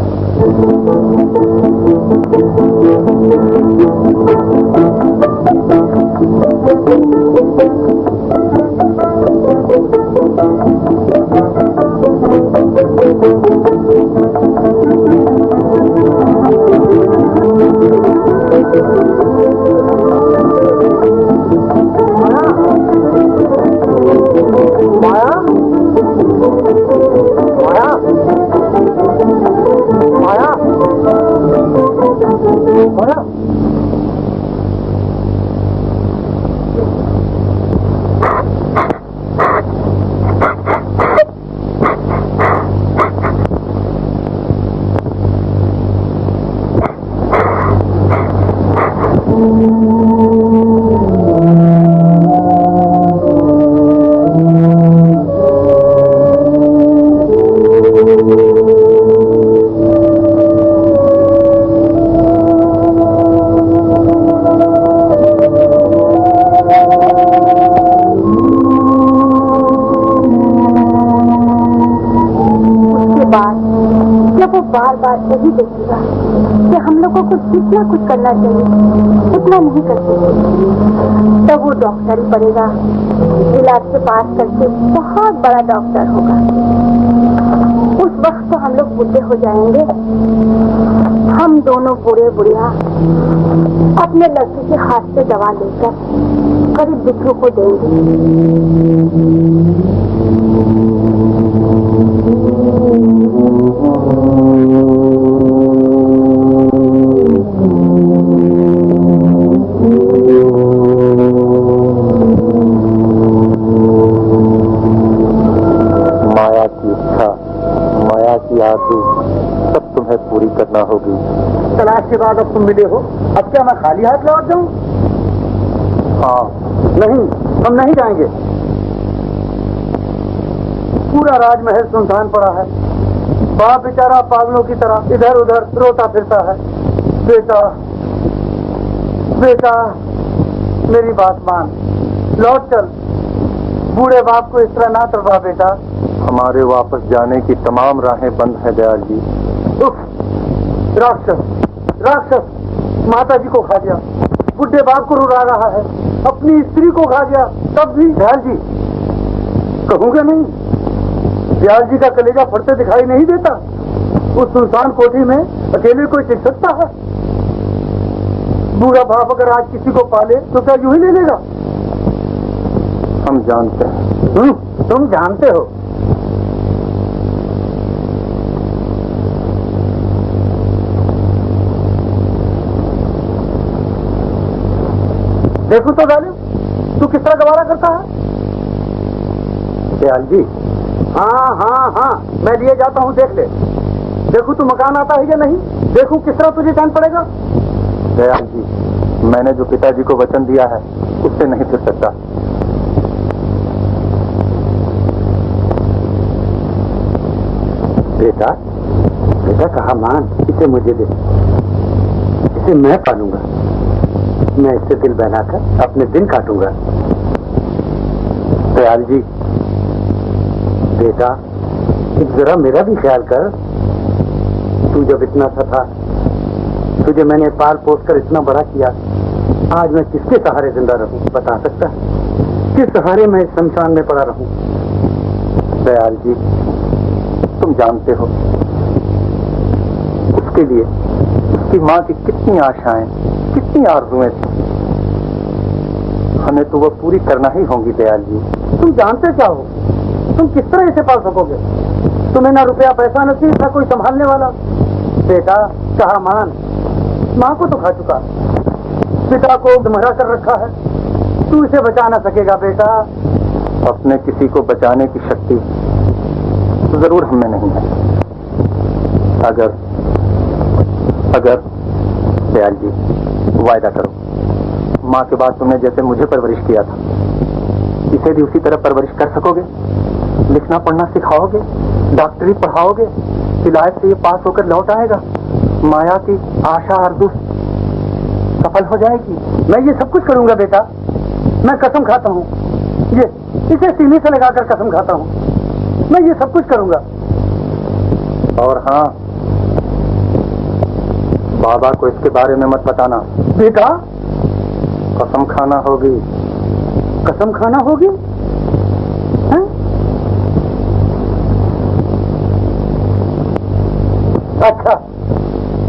S4: बार बार यही देखेगा कि हम लोगों को जितना कुछ करना चाहिए उतना नहीं करते, तब वो डॉक्टर ही पढ़ेगा, इलाज से पास करके बहुत बड़ा डॉक्टर होगा। उस वक्त तो हम लोग बूढ़े हो जाएंगे। हम दोनों बूढ़े बुढ़िया अपने लड़के के हाथ से दवा लेकर गरीब दुखियों को देंगे।
S5: सब तुम्हें पूरी करना होगी।
S3: तलाश के बाद अब तुम मिले हो, अब क्या मैं खाली हाथ लौट जाऊं?
S5: हाँ।
S3: नहीं, हम नहीं जाएंगे। पूरा राजमहल सुनसान पड़ा है। बाप बेचारा पागलों की तरह इधर उधर रोता फिरता है। बेटा, बेटा, मेरी बात मान, लौट चल। बूढ़े बाप को इस तरह ना तड़पा बेटा।
S5: हमारे वापस जाने की तमाम राहें बंद हैं दयाल जी।
S3: उफ, राक्षस, राक्षस, माता जी को खा गया, बुढ़े बाप को रुला रहा है, अपनी स्त्री को खा गया, तब भी दयाल जी कहूँगे नहीं? दयाल जी का कलेजा फटते दिखाई नहीं देता? उस सुनसान कोठी में अकेले कोई टिक सकता है? बूढ़ा बाप अगर आज किसी को पाले तो क्या यूं ही ले लेगा?
S5: हम जानते हैं।
S3: तुम जानते हो? देखो तो जालिम, तू किस तरह गवारा करता है?
S5: दयाल जी।
S3: हाँ हाँ हाँ, मैं लिए जाता हूँ, देख ले। देखो तू मकान आता है या नहीं, देखो किस तरह तुझे जान पड़ेगा।
S5: दयाल जी, मैंने जो पिताजी को वचन दिया है उससे नहीं फिर सकता।
S3: बेटा, बेटा कहा मान, इसे मुझे दे, इसे मैं पालूंगा। मैं इससे दिल बहलाकर अपने दिन काटूंगा।
S5: दयाल जी।
S3: बेटा, जरा मेरा भी ख्याल कर। तू जब इतना सा था, तुझे मैंने पाल पोस कर इतना बड़ा किया, आज मैं किसके सहारे जिंदा रहूं बता सकता है? किस सहारे मैं इस शमशान में पड़ा रहूं?
S5: दयाल जी, तुम जानते हो उसके लिए उसकी माँ की कितनी आशाएं, कितनी आरजुएं थी। हमें तो वो पूरी करना ही होंगी दयाल जी।
S3: तुम जानते क्या हो? तुम किस तरह इसे पाल सकोगे? तुम्हें ना रुपया पैसा नसीब, ना कोई संभालने वाला। बेटा कहा मान, माँ को तो खा चुका, पिता को मरा कर रखा है, तू इसे बचा ना सकेगा बेटा।
S5: अपने किसी को बचाने की शक्ति जरूर हमें नहीं है। अगर दयाल जी वायदा करो, माँ के बाद तुमने जैसे मुझे परवरिश किया था, इसे भी उसी तरह परवरिश कर सकोगे? लिखना पढ़ना सिखाओगे, डॉक्टरी पढ़ाओगे, इलाज से ये पास होकर लौट आएगा, माया की आशा आरज़ू सफल हो जाएगी।
S3: मैं ये सब कुछ करूंगा बेटा, मैं कसम खाता हूँ, ये इसे सीने से लगाकर कसम खाता हूँ, मैं ये सब कुछ करूंगा।
S5: और हाँ, बाबा को इसके बारे में मत बताना
S3: बेटा।
S5: कसम खाना होगी।
S3: कसम खाना होगी? हैं? अच्छा,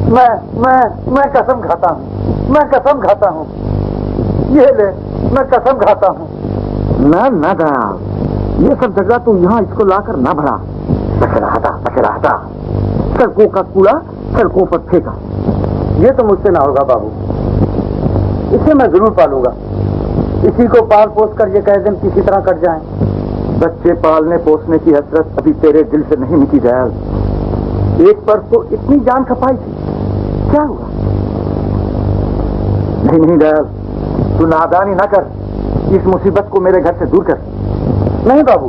S3: मैं कसम खाता हूँ, मैं कसम खाता हूँ, ये ले, मैं कसम खाता हूँ।
S1: ना दयाल, ये सब झगड़ा तू यहाँ इसको लाकर ना भरा। पकड़ा था सड़कों का कूड़ा सड़कों पर फेंका।
S3: ये तो मुझसे ना होगा बाबू, इसे मैं जरूर पालूंगा। इसी को पाल पोस कर ये कह दिन किसी तरह कट जाए।
S1: बच्चे पालने पोसने की हसरत अभी तेरे दिल से नहीं मिटी दयाल। एक पर तो इतनी जान खपाई थी, क्या हुआ? नहीं दयाल, तू नादानी ना कर, इस मुसीबत को मेरे घर से दूर कर।
S3: नहीं बाबू,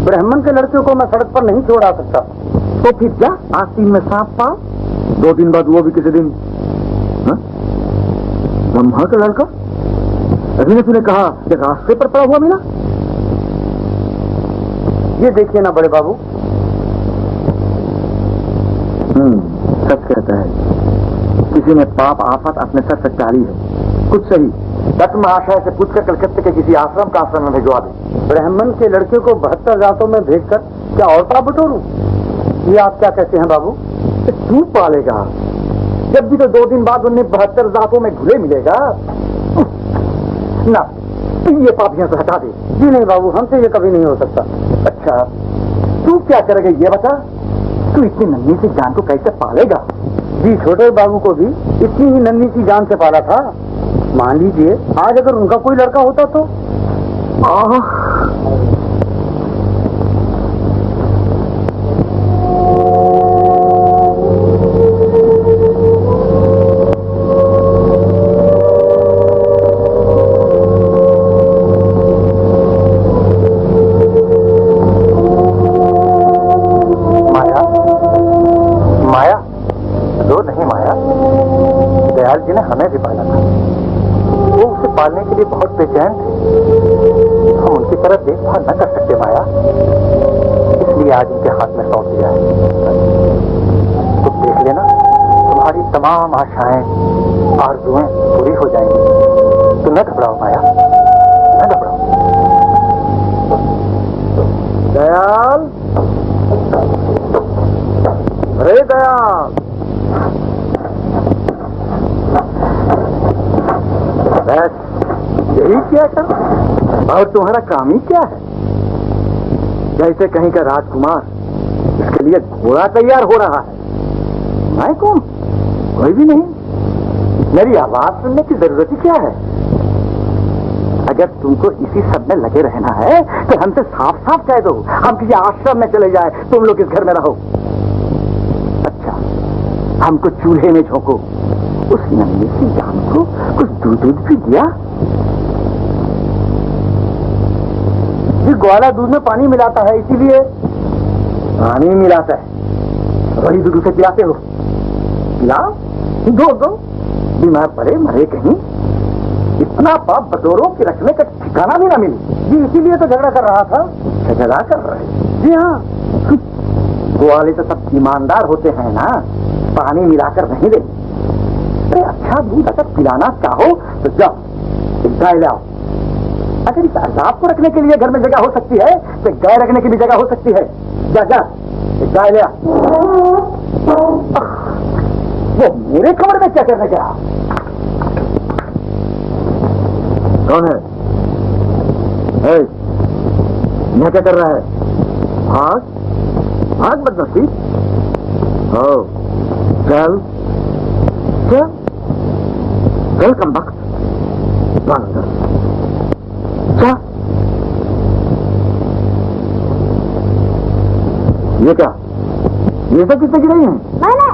S3: ब्राह्मण के लड़के को मैं सड़क पर नहीं छोड़ा सकता।
S1: तो फिर क्या, आस्तीन में सांप पाओ, 2 दिन बाद वो भी किसी दिन। ब्रह्मा का लड़का अभी ने तूने कहा कि रास्ते पर पड़ा हुआ मिला।
S3: ये देखिए ना बड़े बाबू।
S1: सच कहता है, किसी ने पाप आफत अपने सर से टाली है। कुछ सही, दत्त महाशय से पूछकर कलकत्ते के किसी आश्रम का आश्रम में भिजवा दे।
S3: ब्राह्मण के लड़के को 72 जातों में भेजकर क्या और पाप बटोरूं? ये आप क्या कहते हैं बाबू?
S1: तू पालेगा, जब भी तो 2 दिन बाद उन्हें 72 जातों में घुले मिलेगा ना। ये पाप यहाँ से हटा दे।
S3: जी नहीं बाबू, हमसे ये कभी नहीं हो सकता।
S1: अच्छा, तू क्या करेगा ये बता? तू इतनी नन्ही सी जान को कैसे पालेगा?
S3: जी, छोटे बाबू को भी इतनी ही नन्ही सी जान से पाला था। मान लीजिए आज अगर उनका कोई लड़का होता तो।
S5: जी ने हमें भी पाला था, वो उसे पालने के लिए बहुत बेचैन थे। हम उनकी तरफ देखभाल न कर सकते माया, इसलिए आज उनके हाथ में सौंप दिया है। तुम देख लेना, तुम्हारी तमाम आशाएं आरज़ुएं पूरी हो जाएंगी। तुम न घबराओ माया, न घबराओ।
S1: दयाल, अरे दयाल, बस यही क्या कर, और तुम्हारा काम ही क्या है? जैसे कहीं का राजकुमार, इसके लिए घोड़ा तैयार हो रहा है। मैं कौन? कोई भी नहीं। मेरी आवाज सुनने की जरूरत ही क्या है? अगर तुमको इसी सब में लगे रहना है तो हमसे साफ साफ कह दो, हम किसी आश्रम में चले जाए, तुम लोग इस घर में रहो। अच्छा, हमको चूल्हे में झोंको, उस नन्ही सी जान को कुछ दूध भी दिया।
S3: ये ग्वाला दूध में पानी मिलाता है, इसीलिए।
S1: पानी मिलाता है? वही दूध उसे पिलाते हो? पिलाओ, दो, बीमार पड़े मरे कहीं। इतना पाप बटोरों के रखने का ठिकाना भी ना मिले।
S3: जी, इसीलिए तो झगड़ा कर रहा था।
S1: झगड़ा कर रहे?
S3: जी हाँ।
S1: ग्वाले तो सब ईमानदार होते हैं ना, पानी मिलाकर नहीं दे। अरे अच्छा दूध अगर पिलाना चाहो तो जाओ गाय लाओ। अगर इस अजाब को रखने के लिए घर में जगह हो सकती है तो गाय रखने की भी जगह हो सकती है। जा गाय ले आ। वो मेरे कमरे में क्या करने गया? कौन है? यह क्या कर रहा है? भाग बदनसीब। चल कम वक्त, ये क्या, ये सब किसने गिराई हैं?
S4: मैंने।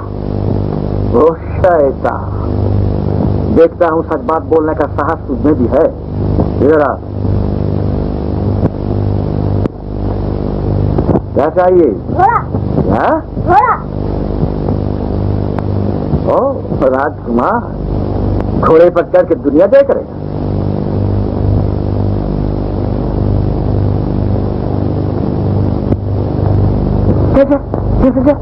S1: ओ शैतान, देखता हूँ सच बात बोलने का साहस तुझमें भी है। इधर आ। क्या चाहिए?
S4: घोड़ा।
S1: क्या?
S4: घोड़ा।
S1: ओ राजकुमार, घोड़े पर चढ़ के दुनिया देख रहे हैं। जा।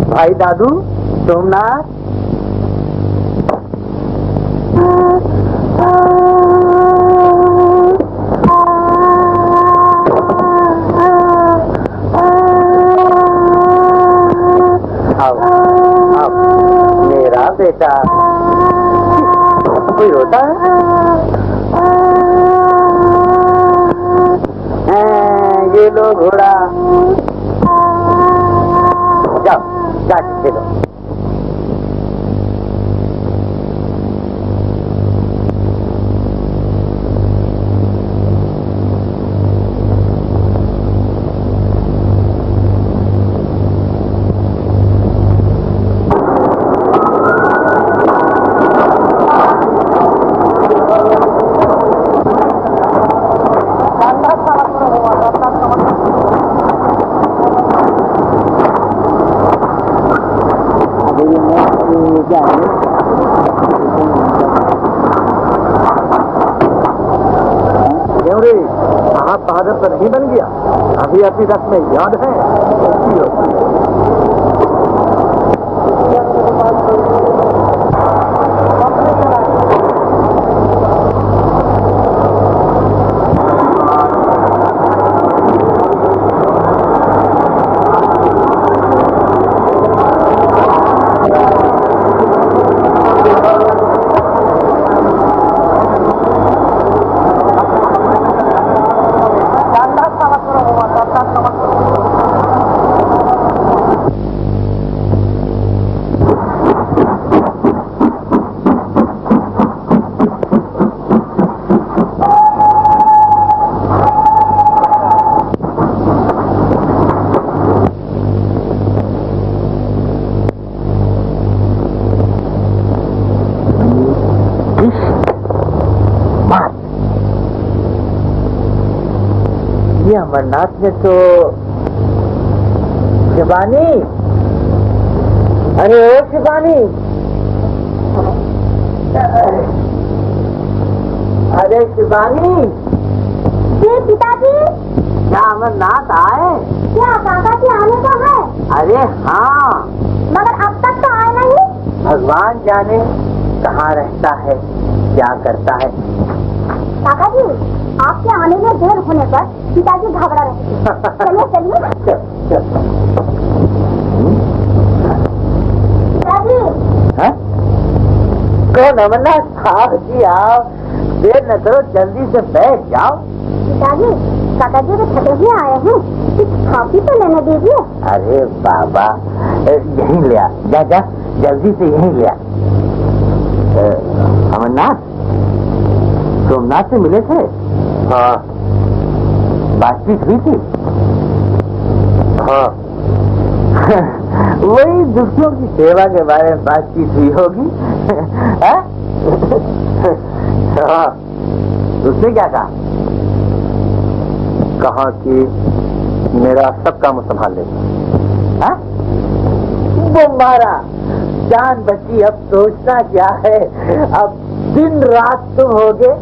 S2: भाई दादू सोमनाथ, आओ आओ मेरा बेटा। कोई रोता है? ये लो घोड़ा, जाओ जाके खेलो। क्यों रे, साहब बहादुर तो नहीं बन गया? अभी अपनी रस्में याद है? ये अमरनाथ ने तो शिवानी, अरे ओ शिवानी, अरे शिवानी।
S4: जी पिताजी।
S2: क्या अमरनाथ आए?
S4: क्या काका जी आने का है?
S2: अरे हाँ,
S4: मगर अब तक तो आए नहीं।
S2: भगवान जाने कहाँ रहता है, क्या करता है।
S4: काका जी, आपके आने में देर होने पर पिताजी घबरा रहे थे। चलिए चलिए। पिताजी।
S2: हाँ? कौन अमरनाथ? आओ जी आओ, देर न करो, जल्दी से बैठ जाओ।
S4: पिताजी, काका जी तो थके हुए आए हैं, कुछ कॉफी तो लेने दीजिए।
S2: अरे बाबा, यहीं ले आ, जा जा जल्दी से यहीं ले आ। अमरनाथ, सोमनाथ से मिले थे? हाँ। बातचीत हुई थी? हाँ। वही दुखियों की सेवा के बारे में बातचीत हुई होगी। हाँ? उसने क्या कहा?
S5: कहा कि मेरा सब काम संभाल लेगा।
S2: वो मारा, जान बची, अब सोचना क्या है। अब दिन रात तुम होगे,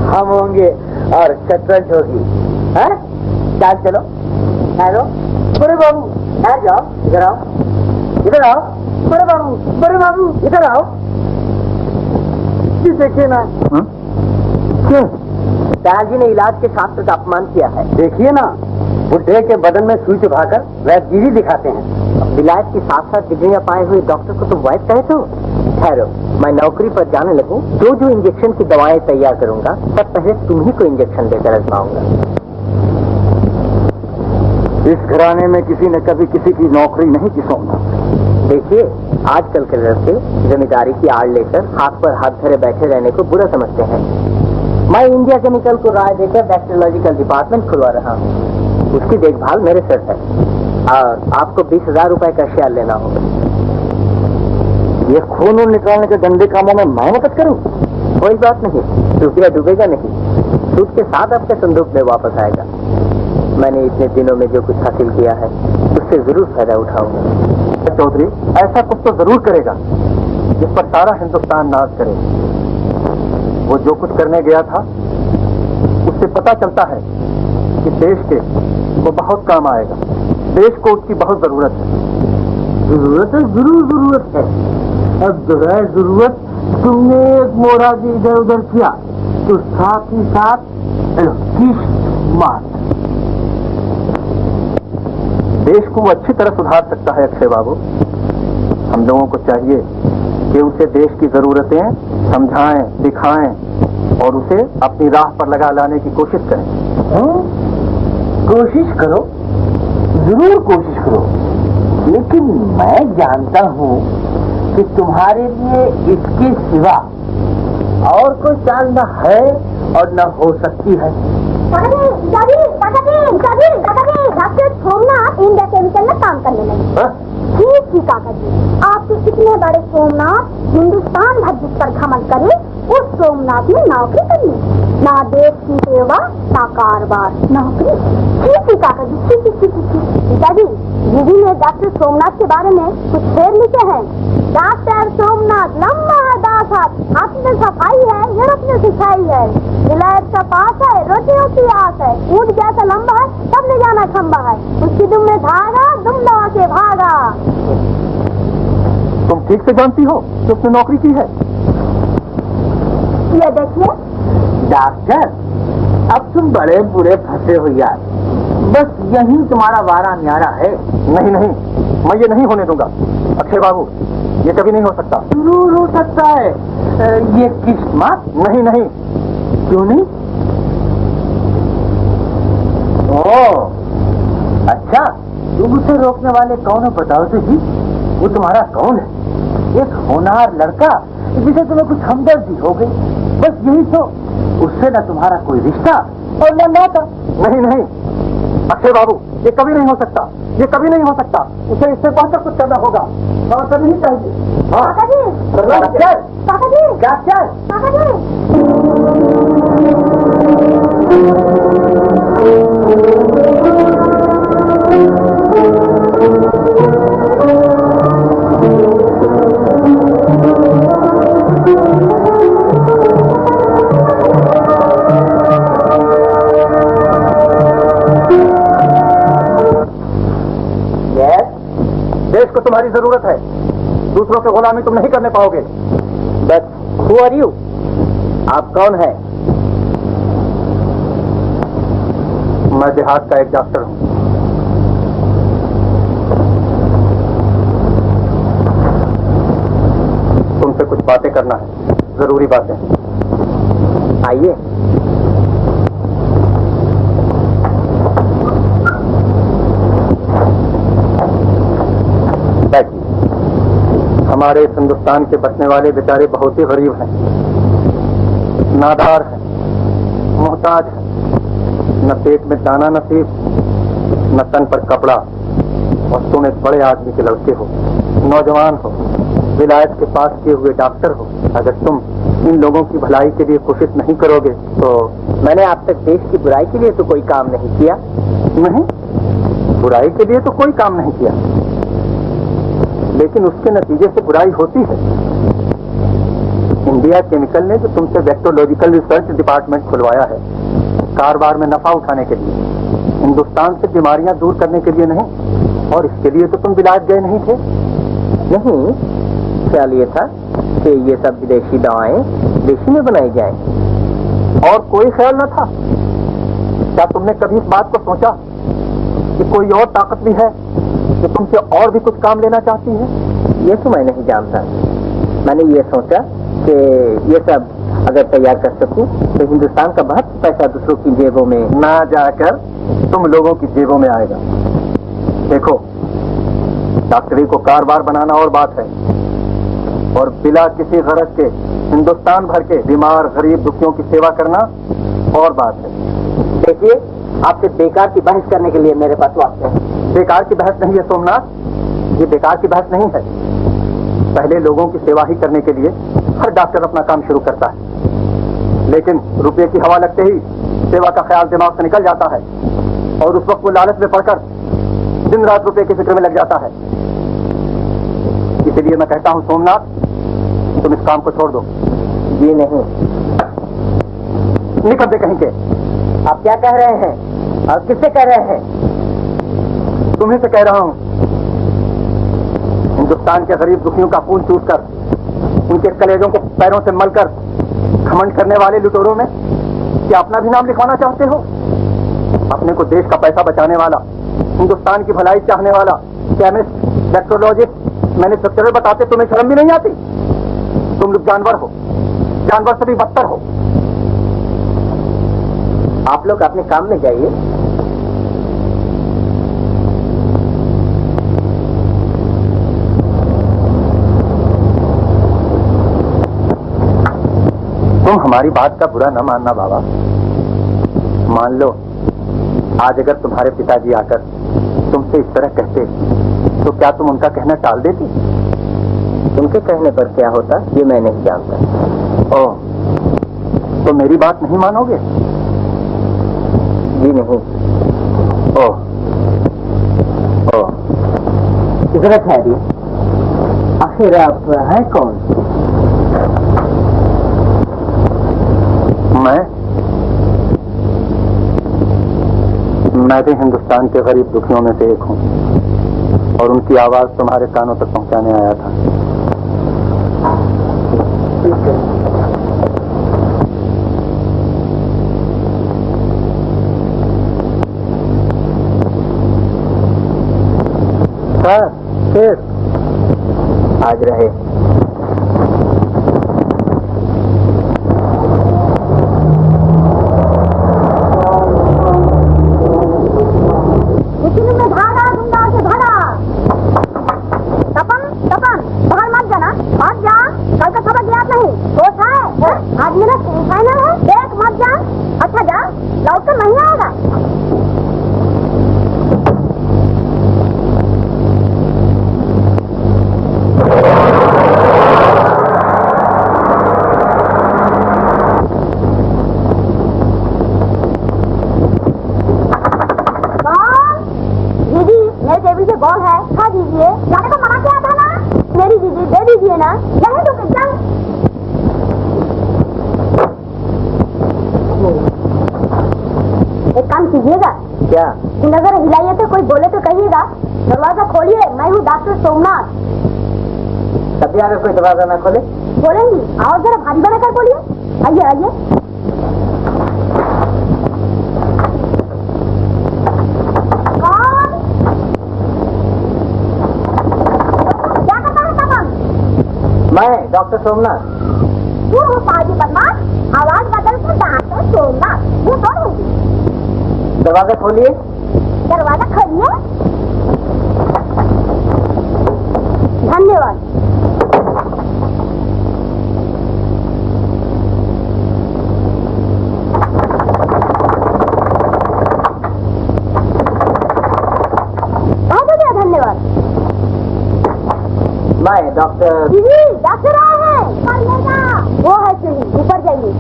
S2: हम होंगे और शतरंज होगी। हैं? चाल चलो, हेलो बड़े बाबू, आ जाओ, इधर आओ, इधर आओ, बड़े बाबू इधर आओ। जी देखिए ना।
S1: क्या?
S2: दयाल जी ने इलाज के शास्त्र का अपमान किया है।
S3: देखिए ना, बुढ़े के बदन में सुई चुभाकर वैद्यगिरी दिखाते हैं।
S2: विलायत की साथ साथ डिग्रियां पाए हुए डॉक्टर को तुम वैद्य कहते हो? ठहरो, मैं नौकरी पर जाने लगूं, जो जो इंजेक्शन की दवाएं तैयार करूंगा तब पहले तुम्ही को इंजेक्शन देकर आजमाऊंगा।
S1: इस घराने में किसी ने कभी किसी की नौकरी नहीं की सोमनाथ।
S2: देखिए, आजकल के लड़के जमींदारी की आड़ लेकर हाथ पर हाथ धरे बैठे रहने को बुरा समझते हैं। मैं इंडिया केमिकल को राय देकर बैक्टीरियोलॉजिकल डिपार्टमेंट खुलवा रहा हूँ। उसकी देखभाल मेरे सिर है और आपको 20,000 रुपए का शेयर लेना होगा।
S1: ये खून निकालने के गंदे कामों में मैं मदद करूं?
S2: कोई बात नहीं, रुपया डूबेगा नहीं, सूद के साथ आपके संदूक में वापस आएगा। मैंने इतने दिनों में जो कुछ हासिल किया है उससे जरूर फायदा उठाऊंगा।
S5: चौधरी, ऐसा कुछ तो जरूर करेगा जिस पर सारा हिंदुस्तान नाज करे। वो जो कुछ करने गया था उससे पता चलता है कि देश के वो बहुत काम आएगा। देश को उसकी बहुत जरूरत है।
S2: जरूरत है, जरूर जरूरत है। अब जो है जरूरत, तुमने एक मोड़ा भी इधर उधर किया तो साथ ही साथ मार।
S5: देश को वो अच्छी तरह सुधार सकता है अक्षय बाबू। हम लोगों को चाहिए कि उसे देश की जरूरतें समझाएं, दिखाएं और उसे अपनी राह पर लगा लाने की कोशिश करें।
S2: कोशिश करो, जरूर कोशिश करो, लेकिन मैं जानता हूँ कि तुम्हारे लिए इसके सिवा और कोई चाल न है और न हो सकती है।
S4: डॉक्टर सोमनाथ इंडिया केमिकल में काम करने लगे। जी काका जी, आपके इतने बड़े सोमनाथ हिंदुस्तान भर जिस पर घमंड करे उस सोमनाथ में नौकरी करनी, ना देश की सेवा ना कारोबार, नौकरी। ठीक काका जी, पिताजी दीदी ने डॉक्टर सोमनाथ के बारे में कुछ शेर लिखे हैं। डॉक्टर सोमनाथ लंबा दास हाथ में सफाई है, यूरोप में सिखाई है, विलायत का पास है, रोटियों की आस है, ऊंट जैसा लंबा है तब ले जाना खंबा है, उसकी दुम में धागा दुम दबा के भागा।
S5: तुम ठीक से जानती हो कि उसने नौकरी की है।
S4: ये देखिए
S2: डॉक्टर, अब तुम बड़े बुरे फंसे हो यार, बस यही तुम्हारा वारा न्यारा है।
S5: नहीं नहीं, मैं ये नहीं होने दूंगा अक्षय बाबू, ये कभी नहीं हो सकता।
S2: जरूर हो सकता है। ये किस्मत?
S5: नहीं नहीं।
S2: क्यों नहीं? ओह अच्छा, तुम उसे रोकने वाले कौन हो बताओ तो जी। वो तुम्हारा कौन है? एक होनहार लड़का जिसे तुम्हें कुछ हमदर्दी हो गई, बस यही तो। उससे न तुम्हारा कोई रिश्ता और न नाता।
S5: नहीं नहीं अक्षय बाबू, ये कभी नहीं हो सकता, ये कभी नहीं हो सकता। उसे इससे बढ़कर कुछ करना होगा और करनी ही चाहिए।
S4: काका जी,
S2: डॉक्टर,
S4: काका जी,
S2: डॉक्टर,
S4: काका जी।
S5: देश को तुम्हारी जरूरत है, दूसरों की गुलामी तुम नहीं करने पाओगे।
S2: But who are you? आप कौन है?
S5: मैं देहात का एक डॉक्टर हूं। तुमसे कुछ बातें करना है, जरूरी बातें।
S2: आइए।
S5: हमारे इस हिंदुस्तान के बसने वाले बेचारे बहुत ही गरीब हैं, नादार हैं, मोहताज हैं। न पेट में दाना नसीब, न तन पर कपड़ा। और तुम एक बड़े आदमी के लड़के हो, नौजवान हो, विलायत के पास किए हुए डॉक्टर हो। अगर तुम इन लोगों की भलाई के लिए कोशिश नहीं करोगे तो।
S2: मैंने आप तक देश की बुराई के लिए तो कोई काम नहीं किया।
S5: नहीं, बुराई के लिए तो कोई काम नहीं किया, लेकिन उसके नतीजे से बुराई होती है। इंडिया केमिकल ने जो तुमसे वेक्टोलॉजिकल रिसर्च डिपार्टमेंट खुलवाया है, कारोबार में नफा उठाने के लिए, हिंदुस्तान से बीमारियां दूर करने के लिए नहीं। और इसके लिए तो तुम विलायत गए नहीं थे।
S2: नहीं, ख्याल ये था कि ये सब विदेशी दवाएं देशी में बनाई जाएं
S5: और कोई ख्याल न था? क्या तुमने कभी इस बात को सोचा कि कोई और ताकत भी है जो तुमसे और भी कुछ काम लेना चाहती है?
S3: ये तो मैं नहीं जानता। मैंने ये सोचा कि ये सब अगर तैयार कर सकूं तो हिंदुस्तान का बहुत पैसा दूसरों की जेबों में
S5: ना जाकर तुम लोगों की जेबों में आएगा। देखो, डॉक्टरी को कारोबार बनाना और बात है, और बिना किसी गरज के हिंदुस्तान भर के बीमार गरीब दुखियों की सेवा करना और बात है।
S3: देखिए, आपसे बेकार की बहस करने के लिए मेरे पास वक्त है।
S5: बेकार की बहस नहीं है सोमनाथ, ये बेकार की बहस नहीं है। पहले लोगों की सेवा ही करने के लिए हर डॉक्टर अपना काम शुरू करता है, लेकिन रुपये की हवा लगते ही सेवा का ख्याल दिमाग से निकल जाता है और उस वक्त वो लालच में पड़कर दिन रात रुपये की फिक्र में लग जाता है। इसलिए मैं कहता हूं सोमनाथ, तुम इस काम को छोड़ दो।
S3: जी नहीं।
S5: निकल दे कहीं के।
S3: आप क्या कह रहे हैं और किससे कह रहे हैं?
S5: तुम्हीं से कह रहा हूं। हिंदुस्तान के गरीब दुखियों का खून चूसकर, उनके कलेजों को पैरों से मलकर घमंड करने वाले लुटेरों में क्या अपना भी नाम लिखवाना चाहते हो? अपने को देश का पैसा बचाने वाला, हिंदुस्तान की भलाई चाहने वाला केमिस्ट, इलेक्ट्रोलॉजिस्ट, मैन्युफैक्चरर बताते तुम्हें शर्म भी नहीं आती? तुम लोग जानवर हो, जानवर से भी बदतर हो।
S3: आप लोग अपने काम में जाइए।
S5: तुम हमारी बात का बुरा न मानना बाबा। मान लो आज अगर तुम्हारे पिताजी आकर तुमसे इस तरह कहते तो क्या तुम उनका कहना टाल देती?
S3: उनके कहने पर क्या होता ये मैं नहीं जानता।
S5: ओह, तो मेरी बात नहीं मानोगे?
S3: जी नहीं।
S5: ओह ओह,
S3: जरा ठहरिए, आखिर आप हैं कौन?
S5: मैं भी हिंदुस्तान के गरीब दुखियों में से एक हूँ और उनकी आवाज तुम्हारे कानों तक पहुंचाने आया था।
S3: हाँ, फिर आज रहे। क्या?
S4: नजर हिलाइए तो कोई बोले तो कहिएगा। दरवाजा खोलिए, मैं हूँ डॉक्टर सोमनाथ।
S3: तभी अगर कोई दरवाजा ना खोले
S4: बोलेंगी? आओ जरा भारी बनाकर बोलिए। आइए आइए। कौन? क्या करता है तमाम?
S3: मैं डॉक्टर सोमनाथ।
S4: तू हो पाजी बदमाश, आवाज बदल के डॉक्टर सोमनाथ। वो कौन होगी?
S3: दरवाजा खोलिए।
S4: दरवाजा खोलिए। धन्यवाद। बहुत हो गया, धन्यवाद।
S3: मैं डॉक्टर
S4: जी डॉक्टर आए हैं। ऊपर लेगा। वो है सीढ़ी, ऊपर जाइए।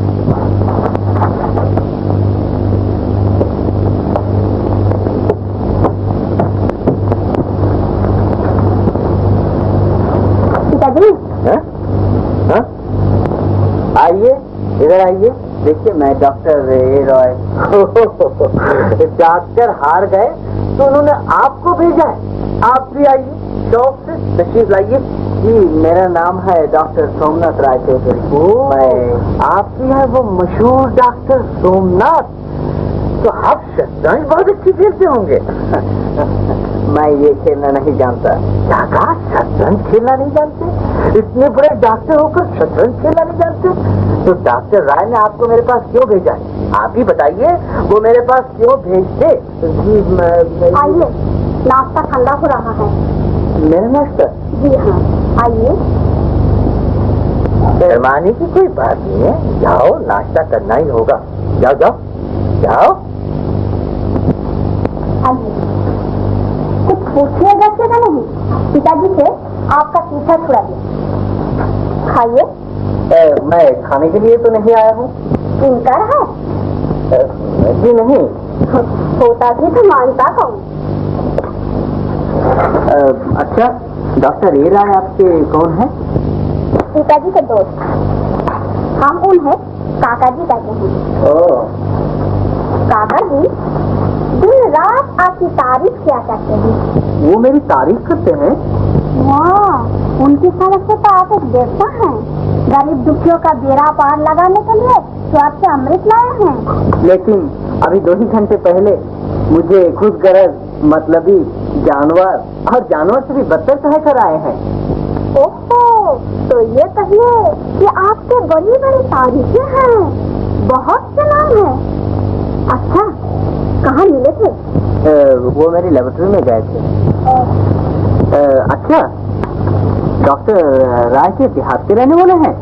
S3: आइए, इधर आइए। देखिए, मैं डॉक्टर ए रॉय। डॉक्टर हार गए तो उन्होंने आपको भेजा है। आप भी आइए, शौक से तशरीफ लाइए।
S2: जी, मेरा नाम है डॉक्टर सोमनाथ राय चौधरी। मैं आपकी है वो मशहूर डॉक्टर सोमनाथ। तो आप शतरंज बहुत अच्छी खेलते होंगे। मैं ये खेलना नहीं जानता। क्या कहा? शतरंज खेलना नहीं जानते? इतने बड़े डॉक्टर होकर शतरंज खेलना नहीं जानते? तो डॉक्टर राय ने आपको मेरे पास क्यों भेजा है? आप ही बताइए, वो मेरे पास क्यों भेजते? जी,
S4: आइए, नाश्ता ठंडा हो रहा है।
S2: मेरा नाश्ता?
S4: जी हाँ, आइए।
S2: शर्माने की कोई बात नहीं है, जाओ, नाश्ता करना ही होगा। जाओ जाओ जाओ।
S4: आइए, कुछ पूछिएगा क्या नहीं? पिताजी से आपका पीछा छुड़ा दिया। खाइए।
S2: मैं खाने के लिए तो नहीं आया हूँ।
S4: इनकार है?
S2: जी नहीं।
S4: होता भी तो मानता कौन?
S2: अच्छा, डॉक्टर ए राय आपके कौन है?
S4: पिताजी के दोस्त। हम उन्हें काका जी कहते हैं।
S2: ओह,
S4: काका जी दिन रात आपकी तारीफ किया करते हैं।
S2: वो मेरी तारीफ करते हैं?
S4: वाह, उनकी समझ से तो आप एक देवता हैं। गरीब दुखियों का बेड़ा पार लगाने के लिए तो आपसे अमृत लाए हैं।
S2: लेकिन अभी 2 ही घंटे पहले मुझे खुशगरज मतलबी जानवर और जानवर से भी बदतर कह कर आए हैं।
S4: ओहो, तो ये कहिए कि आपके बड़ी बड़ी तारीफें हैं, बहुत से नाम है। अच्छा, कहाँ मिले थे?
S2: वो मेरी लेबोरेटरी में गए थे। अच्छा, डॉक्टर राय के देहात के रहने वाले हैं?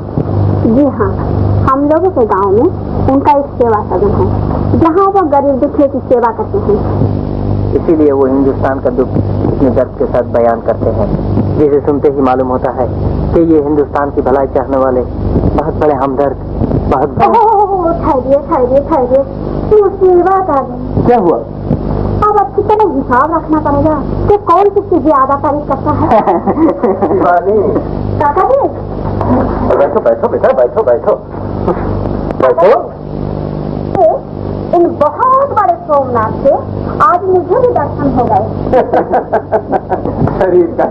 S4: जी हाँ, हम लोगों के गांव में उनका एक सेवा सदन है, जहाँ वो गरीब दुखियों की सेवा करते हैं।
S2: इसीलिए वो हिंदुस्तान का दुख इतने दर्द के साथ बयान करते हैं, जिसे सुनते ही मालूम होता है कि ये हिंदुस्तान की भलाई चाहने वाले बहुत बड़े हमदर्द, बहुत
S4: ठहरिए ठहरिए ठहरिए, मुसीबत आ गई।
S2: क्या हुआ?
S4: अब अच्छी तरह हिसाब रखना पड़ेगा कि कौन किसकी ज्यादा तारीफ करता है। काका जी,
S2: बैठो बैठो बेटा, बैठो बैठो बैठो।
S4: इन बहुत बड़े सोमनाथ से आज मुझे भी दर्शन हो गए।
S2: शरीर का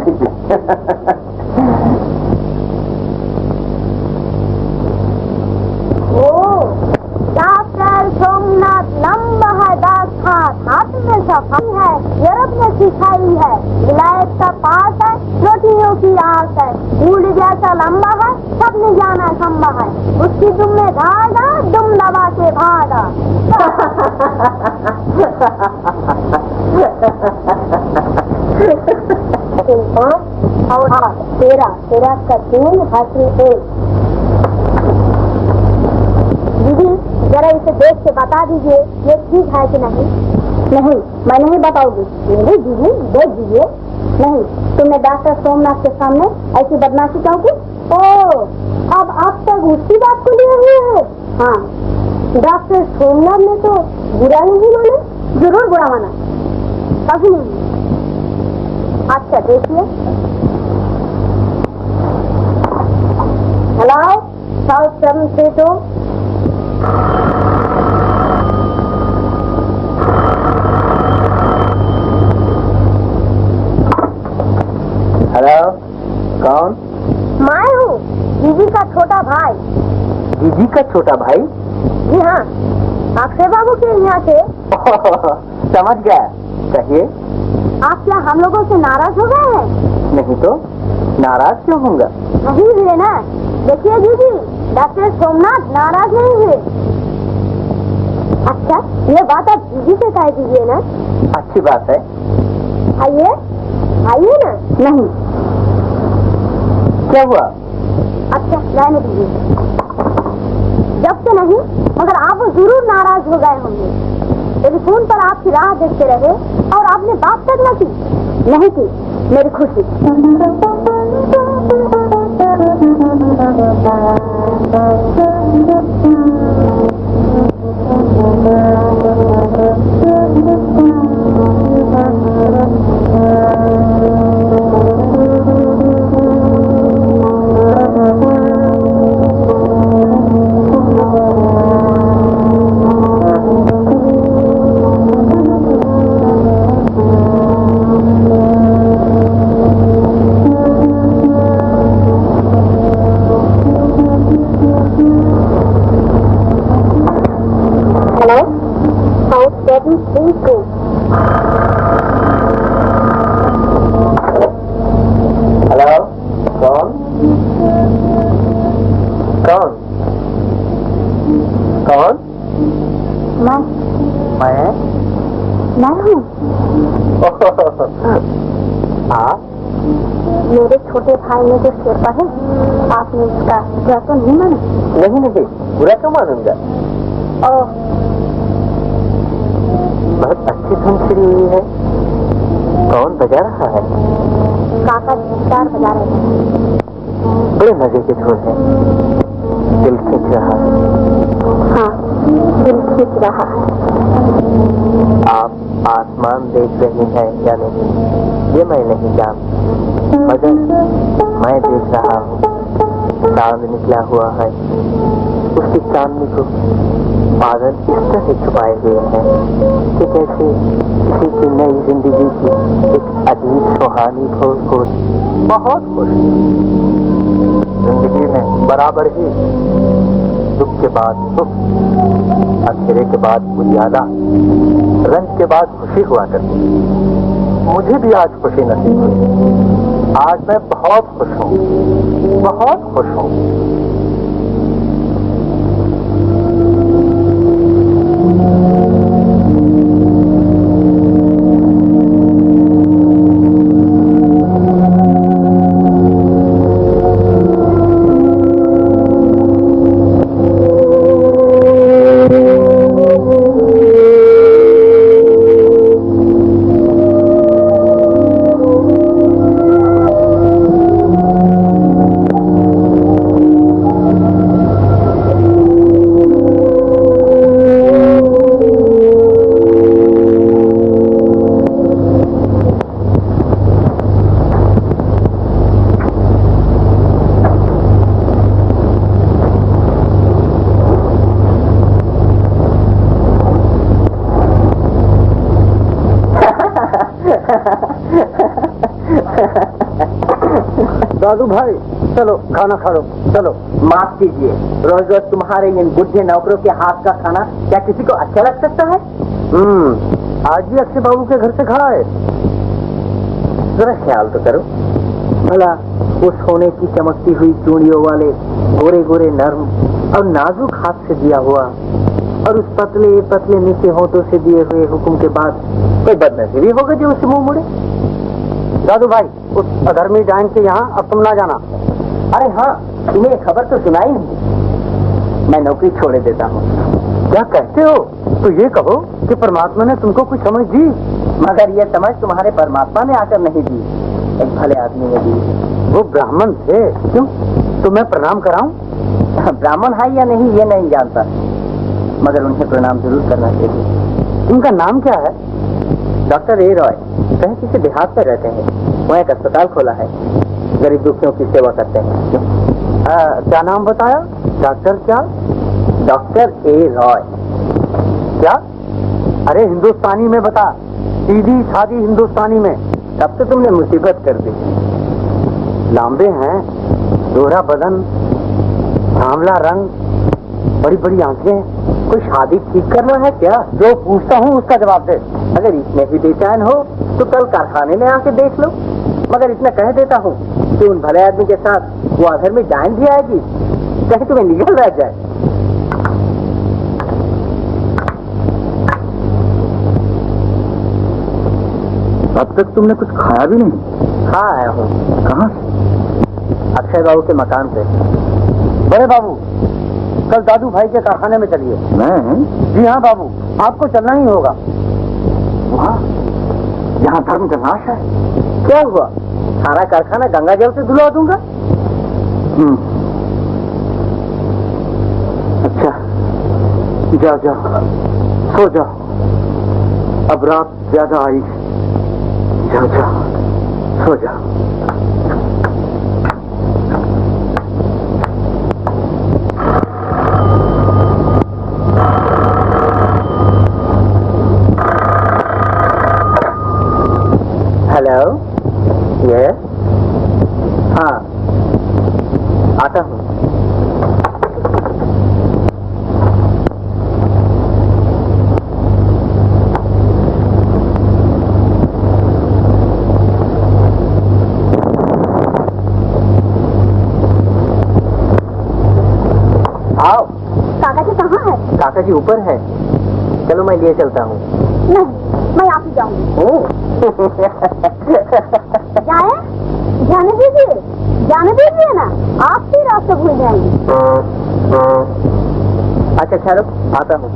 S4: डॉक्टर सोमनाथ लंबा है, दास्तान हाथ में सफाई है, यूरोप में सिखाई है, विलायत का पास है, रोटियों की आस है, फूल जैसा लंबा है, सबने जाना संभव है, उसकी दुम में धागा, दुम दबा के भागा। और 13 का 3 हाथी 1। दीदी, जरा इसे देख के बता दीजिए ये ठीक है कि नहीं। नहीं, मैं नहीं बताऊंगी। नहीं दीदी, देख दीजिए। नहीं, तुमने डॉक्टर सोमनाथ के सामने ऐसी बदमाशी क्यों की? ओह, अब आप तक उसी बात को लिए हुए हैं। हाँ, डॉक्टर सोमनाथ ने तो बुरा नहीं माना। जरूर बुरा माना, कभी नहीं। अच्छा देखिए। Hello, south 732।
S2: हेलो, कौन?
S4: मैं हूँ, दीदी का छोटा भाई।
S2: दीदी का छोटा भाई?
S4: जी हाँ, अक्षय बाबू के यहाँ से।
S2: समझ गया, कहिए।
S4: आप क्या हम लोगों से नाराज हो गए हैं?
S2: नहीं तो नाराज क्यों होऊंगा?
S4: नहीं हुए ना। देखिए दीदी, डॉक्टर सोमनाथ नाराज नहीं हुए। अच्छा, ये बात आप दीदी से कह दीजिए ना।
S2: अच्छी बात है।
S4: आइए आइए ना। नहीं।
S2: क्या हुआ?
S4: अच्छा, रहने दीजिए। जब से नहीं, मगर आप जरूर नाराज हो गए होंगे। टेलीफोन पर आपकी राह देखते रहे और आपने बात तक न की। नहीं की, मेरी खुशी।
S3: हाँ,
S4: मेरे छोटे भाई ने जो शेरपा है, आपने उसका बुरा तो नहीं माना?
S3: नहीं, बुरा क्यों मानूंगा?
S4: ओह,
S3: बहुत अच्छी धुन छिड़ी हुई है। कौन बजा रहा है?
S4: काका गिटार बजा रहे हैं।
S3: बड़े मजे की धुन है, दिल खींच रहा है।
S4: हाँ, दिल खींच रहा है।
S3: आप आसमान देख रही हैं या नहीं, ये मैं नहीं जानता, मगर मैं देख रहा हूँ। चांद निकला हुआ है, उसकी चांदनी को बादल इस तरह छुपाए हुए हैं कि जैसे किसी की नई जिंदगी की एक अजीब सुहानी खोज। बहुत खुश। जिंदगी में बराबर ही दुख के बाद सुख, अंधेरे के बाद उजाला, रंग के बाद खुशी हुआ करती। मुझे भी आज खुशी नसीब हुई। आज मैं बहुत खुश हूँ, बहुत खुश हूँ।
S2: दादू भाई, चलो खाना खा लो, चलो। माफ कीजिए, रोज रोज तुम्हारे इन बुढ़े नौकरों के हाथ का खाना क्या किसी को अच्छा लग सकता है? आज भी अक्षय बाबू के घर से खा है। जरा ख्याल तो करो भला, वो सोने की चमकती हुई चूड़ियों वाले गोरे गोरे नर्म और नाजुक हाथ से दिया हुआ, और उस पतले पतले नीचे होठों से दिए हुए हुक्म के बाद कोई बदनसीबी होगा जो उसे मुंह मुड़े? दादू भाई, उस अधर्मी डायन के यहाँ अब तुम ना जाना। अरे हाँ, तुम्हें खबर तो सुनाई नहीं। मैं नौकरी छोड़ देता हूँ। क्या कहते हो? तो ये कहो कि परमात्मा ने तुमको कुछ समझ दी। मगर ये समझ तुम्हारे परमात्मा ने आकर नहीं दी, एक भले आदमी ने दी। वो ब्राह्मण थे। क्यों? तो मैं प्रणाम कराऊं? ब्राह्मण है या नहीं ये नहीं जानता, मगर उन्हें प्रणाम जरूर करना चाहिए। उनका नाम क्या है? Doctor A Roy. कहीं किसी देहात में रहते हैं, वहाँ एक अस्पताल खोला है, गरीब दुखियों की सेवा करते हैं। क्या नाम बताया? डॉक्टर क्या? Doctor A Roy. क्या? अरे हिंदुस्तानी में बता, सीधी सादी हिंदुस्तानी में। तब तो तुमने मुसीबत कर दी। लांबे हैं, दोहरा बदन, सांवला रंग, बड़ी बड़ी आंखें। कोई शादी ठीक करना है क्या? जो पूछता हूँ उसका जवाब दे। अगर इसमें भी बेचैन हो तो कल कारखाने में आके देख लो। मगर इतना कह देता हूँ कि उन भले आदमी के साथ वो आधर में डायन भी आएगी, कहीं तुम्हें निगल रह जाए।
S1: अब तक तुमने कुछ खाया भी नहीं?
S2: हाँ आया हूँ।
S1: कहाँ?
S2: अक्षय बाबू के मकान से। बड़े बाबू, कल दादू भाई के कारखाने में चलिए।
S1: मैं?
S2: जी हाँ बाबू, आपको चलना ही होगा।
S1: वहाँ यहाँ धर्म का नाश है।
S2: क्या हुआ? सारा कारखाना गंगा जल से धुलवा दूंगा।
S1: अच्छा, जाओ जाओ, सो जाओ, अब रात ज्यादा आई। जाओ जाओ, सो जाओ।
S2: हेलो, ये हाँ, आता हूँ। आओ।
S4: काका जी कहाँ है?
S2: काका जी ऊपर है, चलो मैं लिए चलता हूँ।
S4: नहीं, मैं आप ही जाऊंगी। जाने दीजिए ना, आप ही रास्ते भूल जाएंगे।
S3: अच्छा ठहरो, आता हूँ।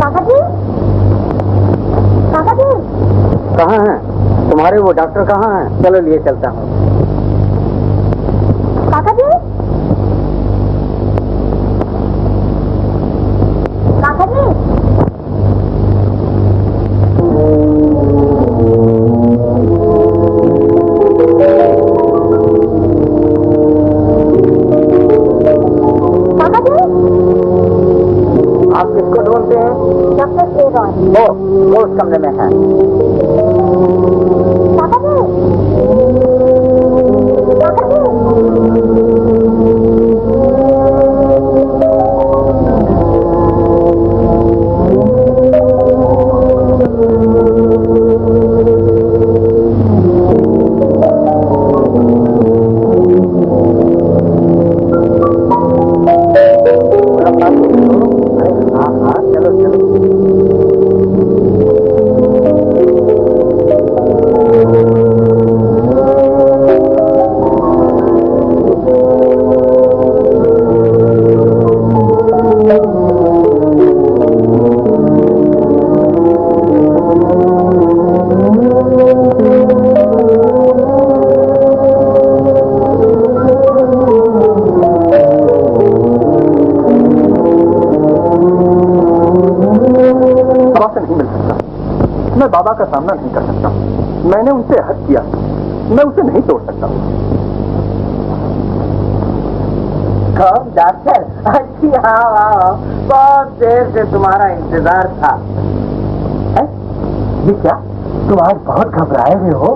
S4: काका जी, काका जी
S3: कहाँ हैं तुम्हारे वो डॉक्टर? कहाँ हैं? चलो लिए चलता हूँ।
S4: काका जी, काका जी, काका जी,
S3: आप किसको ढूंढते हैं?
S4: Doctor A Roy.
S3: वो उस कमरे में है।
S4: काका जी, काका जी,
S3: हाँ चलो चलो। मैं बाबा का सामना नहीं कर सकता। मैंने उनसे हद किया, मैं उसे नहीं तोड़ सकता।
S2: कौन डॉक्टर? अच्छी हाँ, बहुत देर से तुम्हारा इंतजार था।
S3: ये क्या, तुम आज बहुत घबराए हुए हो?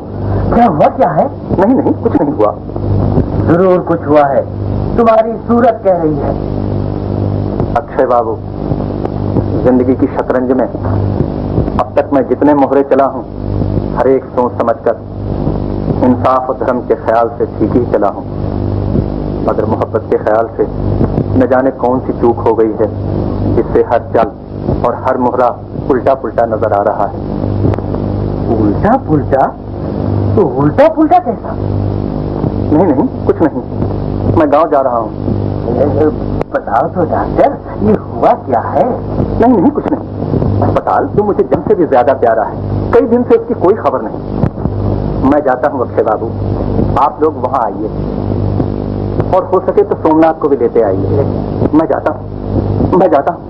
S3: क्या हुआ? क्या है? नहीं नहीं, कुछ नहीं हुआ। जरूर कुछ हुआ है, तुम्हारी सूरत कह रही है। अक्षय बाबू, जिंदगी की शतरंज में अब तक मैं जितने मोहरे चला हूँ, हर एक सोच समझकर इंसाफ और धर्म के ख्याल से ठीक ही चला हूँ, मगर मोहब्बत के ख्याल से न जाने कौन सी चूक हो गई है, जिससे हर चाल और हर मोहरा उल्टा पुल्टा नजर आ रहा है। उल्टा पुल्टा? तो उल्टा पुल्टा कैसा? नहीं नहीं, कुछ नहीं, मैं गांव जा रहा हूँ। बताओ तो डॉक्टर, ये हुआ क्या है? नहीं नहीं, कुछ नहीं। अस्पताल तो मुझे जन से भी ज्यादा प्यारा है, कई दिन से उसकी कोई खबर नहीं। मैं जाता हूँ अक्षय बाबू, आप लोग वहाँ आइए और हो सके तो सोमनाथ को भी लेते आइए। मैं जाता हूँ, मैं जाता हूँ।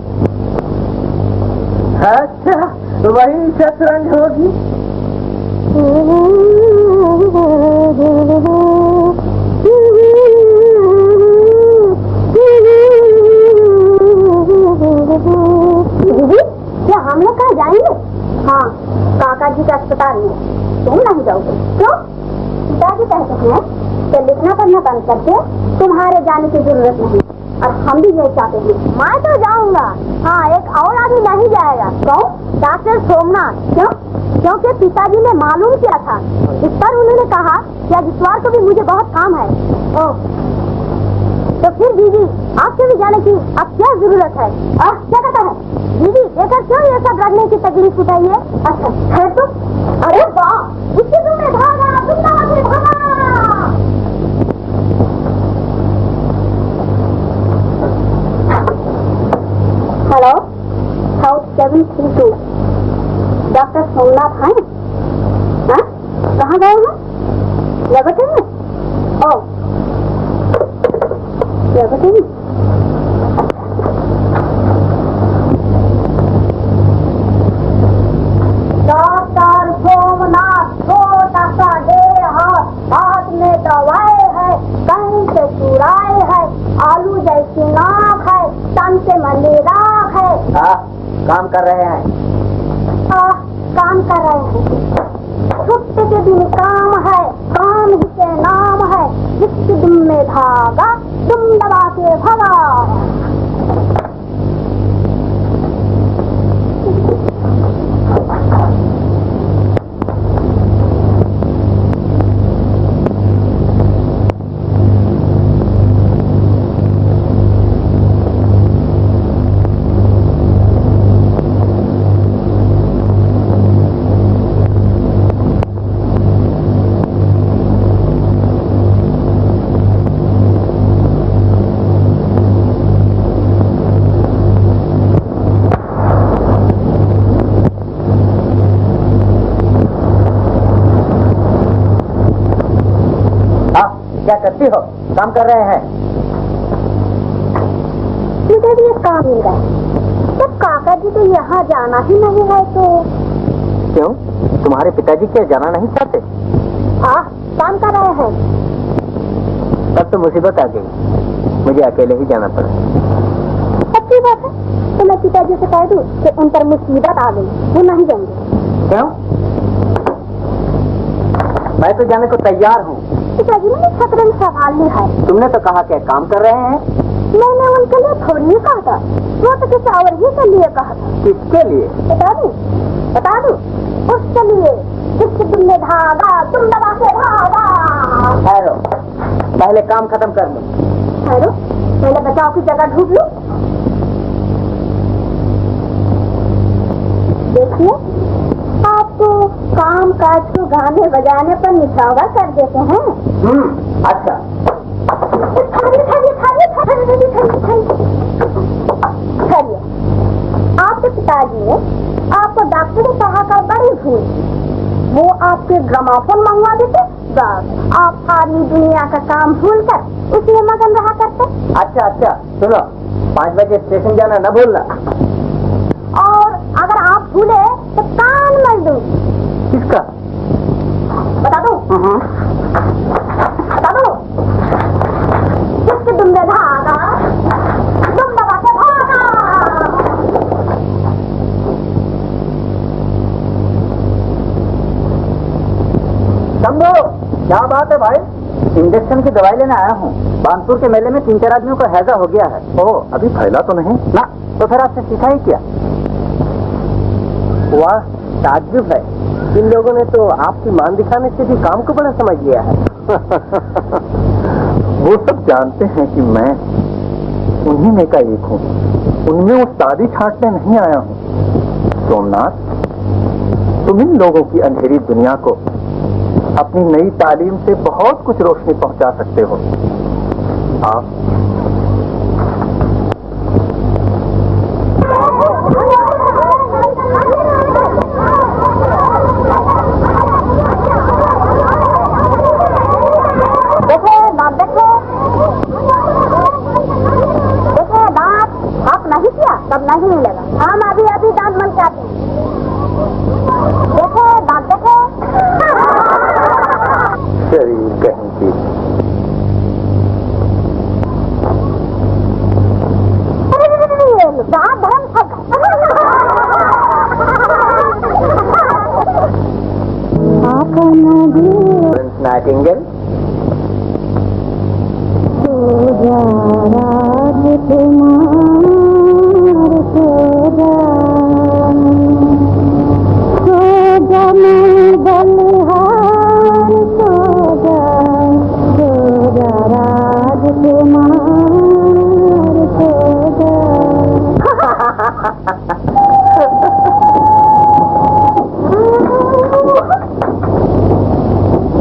S2: अच्छा, वही शतरंज होगी।
S4: दीदी, क्या हम लोग कहाँ जाएंगे? हाँ, काका जी के अस्पताल में। तुम नहीं जाओगे? क्यों? पिताजी कहते हैं कि लिखना पढ़ना बंद करके तुम्हारे जाने की जरूरत नहीं, और हम भी यही चाहते हैं। मैं तो जाऊंगा। हाँ, एक और आदमी नहीं जाएगा। कौन? डॉक्टर सोमनाथ। क्यों? क्योंकि पिताजी ने मालूम किया था, इस पर उन्होंने कहा कि आज इतवार को भी मुझे बहुत काम है। ओह, तो फिर दीदी, आपके भी जाने की अब क्या जरूरत है? क्या कहता है दीदी? देखा क्यों ये सब रखने की तकलीफ उठाई है? अच्छा है तुम? अरे वाह, उससे तुमने भागा, तुमने भागा। हेलो, हाउस 732, डॉक्टर सोमनाथ हैं? हाँ, कहाँ गए हैं? लेबोरेटरी में? ओह, लेबोरेटरी। डॉक्टर सोमनाथ, छोटा सा देह है, हाथ में दवाई है, कहीं से चुराई है, आलू जैसी नाक है, तन से मलेराक है।
S2: काम कर रहे हैं।
S4: काम कर रहे हैं। छुट्टी के दिन काम है, काम ही के नाम है, जिसकी दुम में धागा तुम दबा के भगा।
S2: खुशी हो, काम कर रहे हैं।
S4: मुझे भी एक काम मिल रहा है। जब काका जी को यहाँ जाना ही नहीं है तो
S2: क्यों, तुम्हारे पिताजी क्या जाना नहीं चाहते?
S4: काम कर रहे हैं।
S2: तब तो मुसीबत आ गई, मुझे अकेले ही जाना पड़ा।
S4: अच्छी बात है, तो मैं पिताजी से कह दूं कि उन पर मुसीबत आ गई, वो नहीं जाएंगे।
S2: क्यों? मैं तो जाने को तैयार हूँ।
S4: पिताजी ने खतरे में सवाल ली है।
S2: तुमने तो कहा कि काम कर रहे हैं।
S4: मैंने उनके लिए थोड़ी ही कहा था, वो तो किसी और ही के लिए कहा था।
S2: किसके लिए?
S4: बता दूं, उसके लिए जिससे तुमने भागा, तुम दबा के भागा।
S2: ठहरो, पहले काम खत्म कर लो।
S4: ठहरो, पहले बचाव की जगह ढूंढ लो। देखिए, आप तो काम काज को गाने बजाने पर निछावर कर देते हैं।
S2: अच्छा।
S4: आपके पिताजी ने आपको डॉक्टर ने कहा का बड़ी भूल, वो आपके ग्रामोफोन मंगवा देते, बस आप सारी दुनिया का काम भूलकर उसी में मगन रहा करते।
S2: अच्छा, सुनो, 5 बजे स्टेशन जाना न भूलना।
S4: और अगर आप भूले तो कान मल दूं।
S2: किसका?
S4: बता दो, जिसके तुमने भागा, तुम दबा के भागा।
S2: शंभू, क्या बात है भाई? इंजेक्शन की दवाई लेने आया हूँ। बानपुर के मेले में 3-4 आदमियों को हैजा हो गया है।
S5: ओह, अभी फैला तो नहीं
S2: ना, तो फिर आपसे सीखा ही क्या?
S3: वाह, ताज्जुब है। इन लोगों ने तो आपकी मान दिखाने से भी काम को बड़ा समझ लिया है।
S5: वो सब जानते हैं कि मैं उन्हीं में का एक हूँ, उनमें उस्तादी छांटने नहीं आया हूँ। सोमनाथ, तुम इन लोगों की अंधेरी दुनिया को अपनी नई तालीम से बहुत कुछ रोशनी पहुंचा सकते हो। आप
S4: तब नहीं मिलेगा। हम अभी दांत मन चाहते हैं। देखो दांत देखो।
S5: शरीर कहीं की।
S4: दांत धर्म सब।
S2: नाइटिंगेल,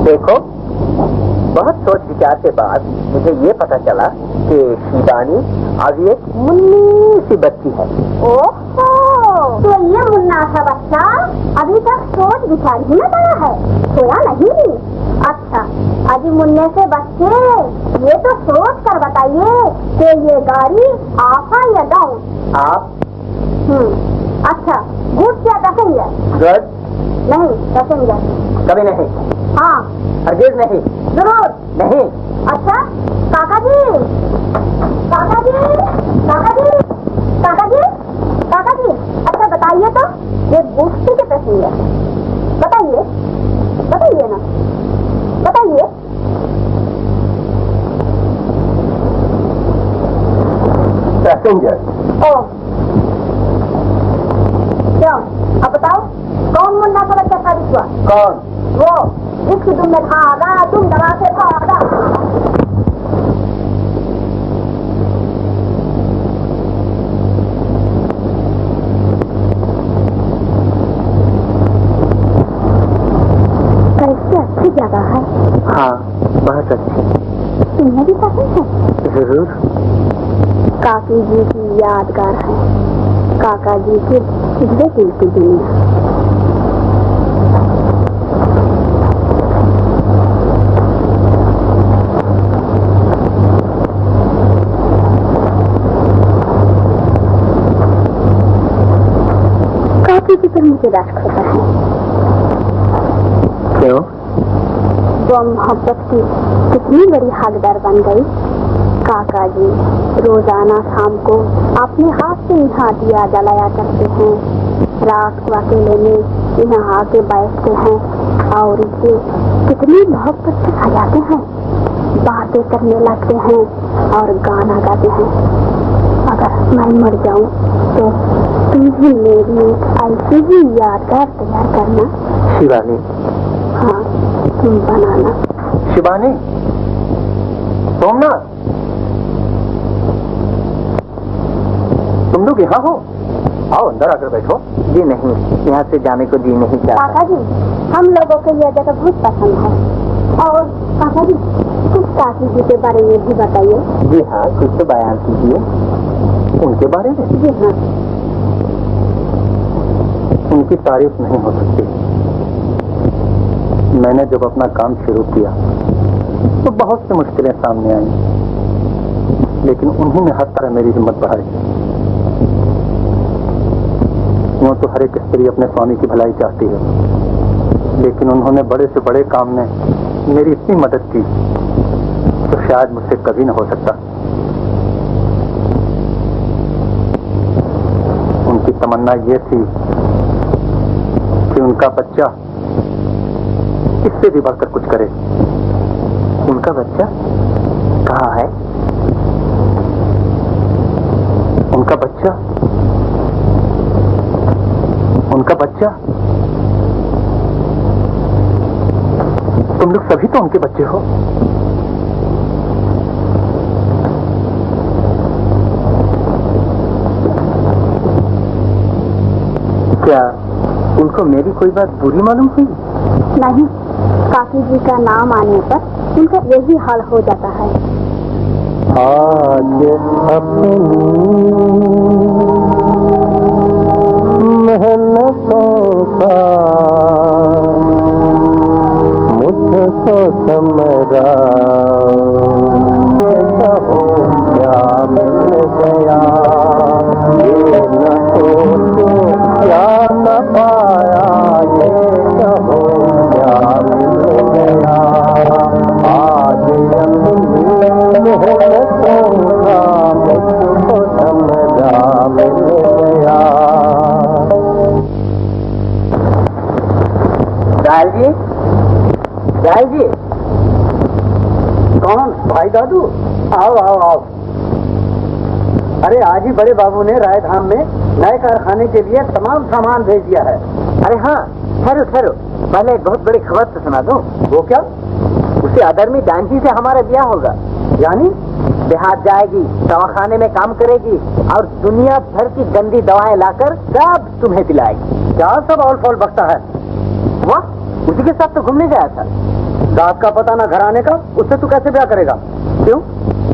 S2: देखो, बहुत सोच विचार के बाद मुझे ये पता चला कि शिबानी अभी एक मुन्नी सी बच्ची है।
S4: ओहो, तो ये मुन्ना सा बच्चा अभी तक सोच विचार ही न बना है, सोया नहीं। अच्छा, अभी मुन्ने से बच्चे ये तो सोच कर बताइए कि ये गाड़ी आपा या डाउन?
S2: आप?
S4: अच्छा, गुड या पैसेंजर?
S2: गुड
S4: नहीं, पैसेंजर।
S2: कभी नहीं।
S4: हाँ,
S2: हरगिज नहीं।
S4: जरूर
S2: नहीं।
S4: अच्छा, काका जी, काका जी, काका जी, काका जी, काका जी, अच्छा बताइए तो ये बुश्ती के पैसेंजर, बताइए, बताइए ना, बताइए।
S5: पैसेंजर।
S4: ओ, क्यों? अब बताओ, कौन मुन्ना का बच्चा साबित हुआ?
S2: कौन?
S4: वो जिसकी तुमने भागा, तुम दबा से भागा। कैसी अच्छी जगह है।
S2: हाँ, बहुत अच्छी।
S4: तुम्हें भी पसंद है?
S2: जरूर।
S4: काकी जी की यादगार है, काका जी की दिल की दुनिया। मुझे रश्क होता है।
S3: क्यों?
S4: वो मोहब्बत की कितनी बड़ी हकदार बन गई। काका जी रोजाना शाम को अपने हाथ से यहाँ दिया जलाया करते हैं, रात को अकेले में यहाँ आके बैठते हैं और इसे कितनी मोहब्बत से सजाते हैं, बातें करने लगते हैं और गाना गाते हैं। अगर मैं मर जाऊं तो तुम भी मेरी ऐसी ही यादगार तैयार करना।
S3: शिवानी।
S4: हाँ, तुम बनाना।
S3: शिवानी, सोमनाथ, तुम लोग यहाँ हो? आओ अंदर आकर बैठो।
S2: जी नहीं, यहाँ से जाने को जी नहीं चाहता।
S4: काका जी, हम लोगों को यह जगह बहुत पसंद है। और काका जी, कुछ काकी जी के बारे में भी बताइए।
S3: जी हाँ, कुछ तो बयान कीजिए उनके बारे में।
S4: जी हाँ।
S3: उनकी तारीफ नहीं हो सकती। मैंने जब अपना काम शुरू किया तो बहुत सी मुश्किलें सामने आई, लेकिन उन्हीं ने हर तरह मेरी हिम्मत बढ़ाई। यूं तो हर एक स्त्री अपने स्वामी की भलाई चाहती है, लेकिन उन्होंने बड़े से बड़े काम में मेरी इतनी मदद की तो शायद मुझसे कभी न हो सकता। उनकी तमन्ना ये थी कि उनका बच्चा इससे भी बढ़कर कुछ करे।
S2: उनका बच्चा कहाँ है?
S3: उनका बच्चा, उनका बच्चा, तुम लोग सभी तो उनके बच्चे हो।
S2: क्या उनको मेरी कोई बात बुरी मालूम हुई?
S4: नहीं, काकी जी का नाम आने पर उनका यही हाल हो जाता है।
S3: आज अपनी मेहनतों का मुझको समरा क्या मिल गया, ये न सोचो क्या न पाया, ये कहो क्या मिल गया। आज अपनी मेहनतों का मुझको समरा मिल गया।
S2: जायल जी, जायल जी।
S3: कौन? भाई दादू, आओ आओ आओ। अरे आज ही बड़े बाबू ने रायधाम में नए कारखाने के लिए तमाम सामान भेज दिया है।
S2: अरे हाँ, ठहरो ठहरो, पहले एक बहुत बड़ी खबर तो सुना दूं।
S3: वो क्या?
S2: उसे अधर्मी डांची से हमारा ब्याह होगा।
S3: यानी?
S2: देहात जाएगी, दवाखाने में काम करेगी और दुनिया भर की गंदी दवाएं लाकर सब तुम्हें पिलाएगी।
S3: क्या सब ऑल फॉल बकता है?
S2: वाह, उसी के साथ तो घूमने गया था।
S3: दाद का पता ना घर आने का, उससे तू कैसे ब्याह करेगा?
S2: क्यों?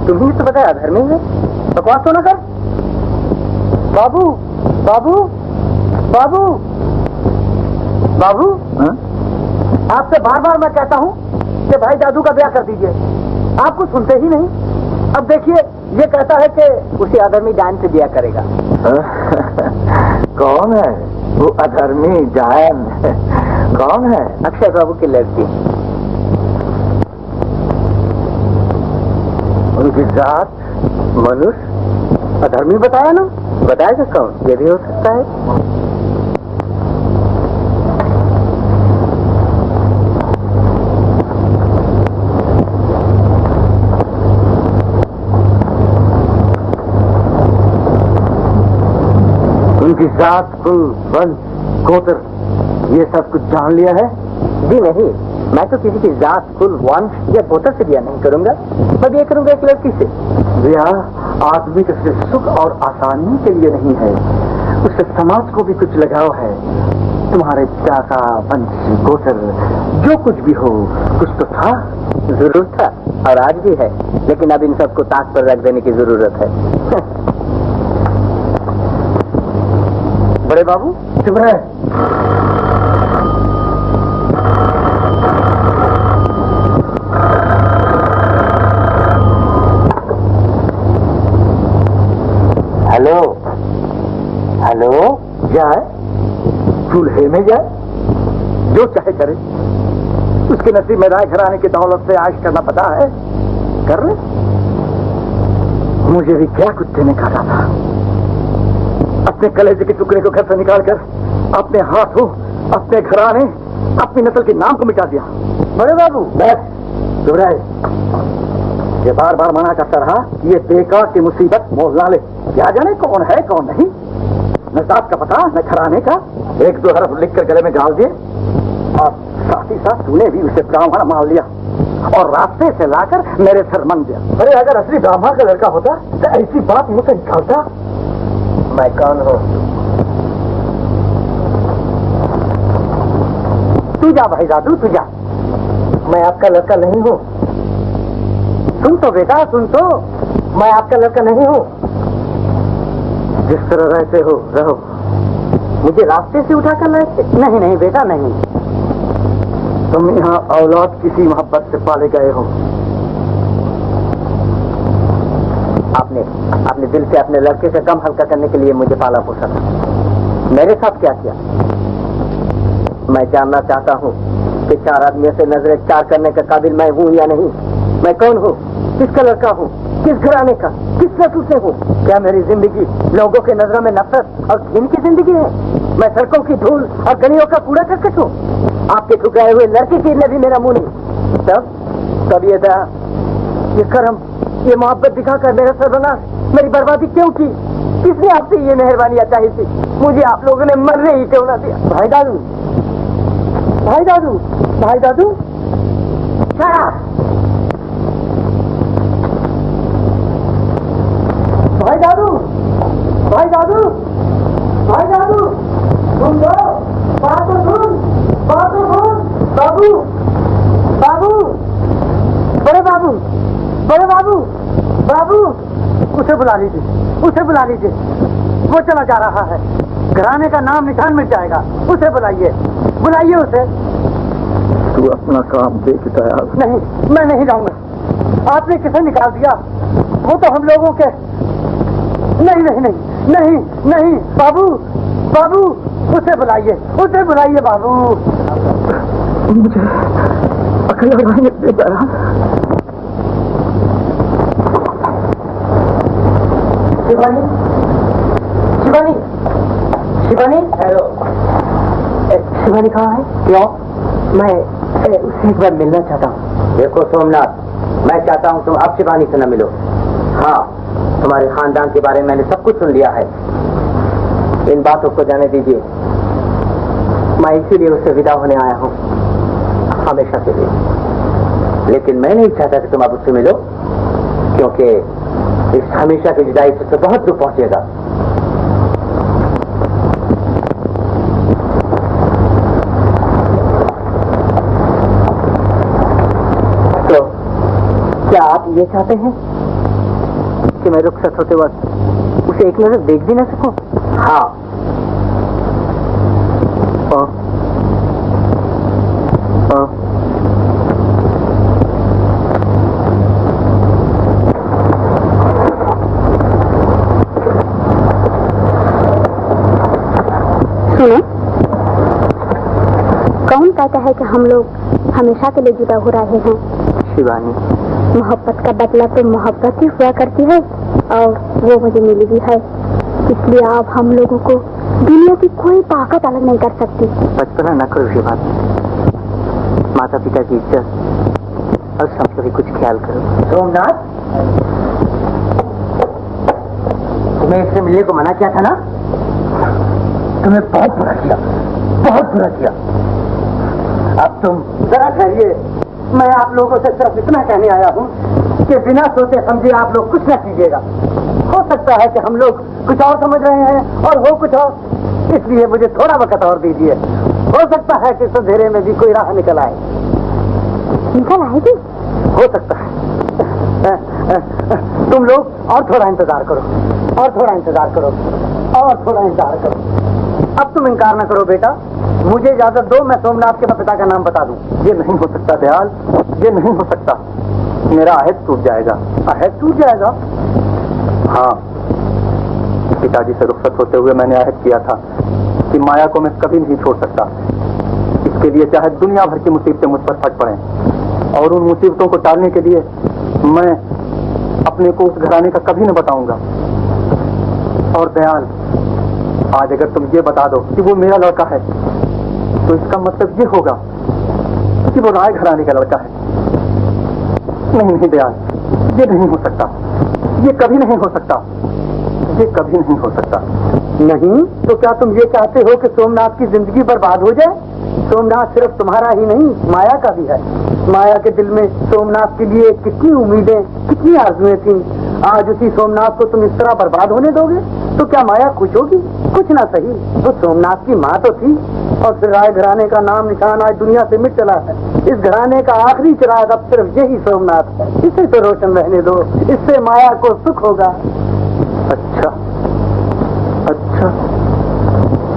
S2: तुम्हें तो बताया धर्मी है।
S3: बकवास तो ना कर। बाबू बाबू बाबू
S2: बाबू,
S3: आपसे बार बार मैं कहता हूँ कि भाई दादू का ब्याह कर दीजिए, आप कुछ सुनते ही नहीं। अब देखिए ये कहता है कि
S2: उसे अधर्मी डांस से ब्याह करेगा।
S1: कौन है वो अधर्मी जायन? कौन है?
S2: अक्षय बाबू की लड़की।
S1: उनकी जात
S2: मनुष्य।
S3: अधर्मी बताया ना?
S2: बताएगा कौन? ये भी हो सकता है।
S1: उनकी जात, कुल, वंश, गोत्र, ये सब कुछ जान लिया है?
S2: जी नहीं, मैं तो किसी की जात, कुल, वंश या गोत्र से ब्याह नहीं करूंगा। मैं ब्याह करूंगा एक लड़की से।
S1: ब्याह आदमी के सिर्फ सुख और आसानी के लिए नहीं है, उससे समाज को भी कुछ लगाव है। तुम्हारे पिता का वंश, गोत्र, जो कुछ भी हो, कुछ तो था।
S2: जरूर था और आज भी है, लेकिन अब इन सबको ताक पर रख देने की जरूरत है।
S1: बड़े बाबू चुप रहे।
S3: हेलो हेलो,
S1: जाए चूल्हे में जाए, जो चाहे करे। उसके नसीब में राय घराने की दौलत से आश करना पता है, कर ले। मुझे भी क्या कुत्ते ने काटा था। अपने कलेजे के टुकड़े को घर से निकालकर अपने हाथों, अपने घराने, अपनी नस्ल के नाम को मिटा दिया। बड़े बाबू बस घबराए, ये बार बार मना करता रहा कि ये बेकार की मुसीबत मोल ना ले। क्या जाने कौन है कौन नहीं, न जात का पता न घराने का। एक दो हरफ लिख कर गले में डाल दिए और साथ ही साथ तूने भी उसे ब्राह्मण मान लिया और रास्ते से लाकर मेरे सर मन दिया। अरे अगर असली ब्राह्मण का लड़का होता तो ऐसी बात मुझसे निकालता। मैं कौन हूँ? तू जा भाई दादू, तू जा। मैं आपका लड़का नहीं हूँ। सुन तो बेटा, सुन तो, मैं आपका लड़का नहीं हूँ। जिस तरह रहते हो रहो, मुझे रास्ते से उठाकर लाए? नहीं नहीं बेटा नहीं। तुम यहाँ औलाद किसी मोहब्बत से पाले गए हो। आपने दिल से अपने लड़के से कम हल्का करने के लिए मुझे पाला पोसा था। मेरे साथ क्या किया? मैं जानना चाहता हूँ कि चार आदमियों से नजरें चार करने के काबिल मैं हूँ या नहीं। मैं कौन हूँ, किसका लड़का हूँ, किस घराने का, किस नस्ल से हूँ? क्या मेरी जिंदगी लोगों के नजरों में नफरत और घिन की जिंदगी है? मैं सड़कों की धूल और गलियों का कूड़ा करकट हूँ? आपके ठुकराए हुए लड़के की ने भी मेरा मुंह नहीं। तब ये दया, ये करम, ये मोहब्बत दिखाकर मेरा सर्वनाश, मेरी बर्बादी क्यों की? किसने आपसे ये मेहरबानियां चाही थी? मुझे आप लोगों ने मरने ही क्यों ना दिया? भाई दादू, भाई दादू, भाई दादू, भाई दादू, भाई दादू, भाई दादू, सुन लो, बात तो सुन, बात तो सुन। बाबू, बाबू, बड़े बाबू, बड़े बाबू, बाबू, उसे बुला लीजिए, उसे बुला लीजिए। वो चला जा रहा है, घराने का नाम निशान मिट जाएगा। उसे बुलाइए, बुलाइए उसे। तू अपना काम देखता है। नहीं, मैं नहीं जाऊंगा। आपने किसे निकाल दिया? वो तो हम लोगों के। नहीं नहीं नहीं नहीं नहीं, बाबू, बाबू, उसे बुलाइए, उसे बुलाइए बाबू। मुझे अकेला रहने दे दया। शिवानी, शिवानी, शिवानी, हेलो। शिवानी कहाँ है? क्यों? मैं उससे एक बार मिलना चाहता हूँ। देखो सोमनाथ, मैं चाहता हूँ तुम अब शिवानी से न मिलो। हाँ, तुम्हारे खानदान के बारे में मैंने सब कुछ सुन लिया है। इन बातों को जाने दीजिए। मैं इसीलिए उससे विदा होने आया हूँ, हमेशा के लिए। लेकिन मैं नहीं चाहता कि तुम अब उससे मिलो, क्योंकि इस हमेशा की जुदाई से बहुत दुख पहुंचेगा। तो क्या आप ये चाहते हैं कि मैं रुखसत होते वक्त उसे एक नजर देख भी न सकूं? हाँ।
S4: सुनो, कौन कहता है कि हम लोग हमेशा के लिए जुदा हो रहे हैं?
S1: शिवानी,
S4: मोहब्बत का बदला तो मोहब्बत ही हुआ करती है और वो मुझे मिली भी है। इसलिए अब हम लोगों को दुनिया की कोई ताकत अलग नहीं कर सकती।
S1: बचपना न करो शिवानी, माता पिता की इज्जत और सबका भी कुछ ख्याल करो। सोमनाथ, तुम्हें इससे मिलने को मना किया था ना? तुम्हें बहुत बुरा किया, बहुत बुरा किया। अब तुम जरा ठहरिए। मैं आप लोगों से सिर्फ इतना कहने आया हूँ कि बिना सोचे समझे आप लोग कुछ न कीजिएगा। हो सकता है कि हम लोग कुछ और समझ रहे हैं और हो कुछ और, इसलिए मुझे थोड़ा वक्त और दीजिए। हो सकता है कि इस अंधेरे में भी कोई राह निकल आए।
S4: निकल आएगी?
S1: हो सकता है। तुम लोग और थोड़ा इंतजार करो, और थोड़ा इंतजार करो, और थोड़ा इंतजार करो। अब तुम इनकार न करो बेटा, मुझे इजाजत दो, मैं सोमनाथ के पिता का नाम बता दूं। ये नहीं हो सकता दयाल, ये नहीं हो सकता। मेरा अहद टूट जाएगा। अहद टूट जाएगा? हाँ, पिताजी से रुखसत होते हुए मैंने अहद किया था
S5: कि माया को मैं कभी नहीं छोड़ सकता। इसके लिए चाहे दुनिया भर की मुसीबतें मुझ पर फट पड़े, और उन मुसीबतों को टालने के लिए मैं अपने को उस घराने का कभी न बताऊंगा। और दयाल, आज अगर तुम ये बता दो कि वो मेरा लड़का है, तो इसका मतलब ये होगा कि वो राय घराने का लड़का है। नहीं नहीं दयाल, ये नहीं हो सकता, ये कभी नहीं हो सकता, ये कभी नहीं हो सकता।
S2: नहीं तो क्या तुम ये चाहते हो कि सोमनाथ की जिंदगी बर्बाद हो जाए? सोमनाथ सिर्फ तुम्हारा ही नहीं, माया का भी है। माया के दिल में सोमनाथ के लिए कितनी उम्मीदें, कितनी आरज़ुएं थीं। आज उसी सोमनाथ को तुम इस तरह बर्बाद होने दोगे तो क्या माया खुश होगी? कुछ ना सही, वो सोमनाथ की माँ तो थी, और फिर राय घराने का नाम निशान आज दुनिया से मिट चला है। इस घराने का आखिरी चिराग अब सिर्फ यही सोमनाथ है। इसे तो रोशन रहने दो, इससे माया को सुख होगा।
S5: अच्छा अच्छा,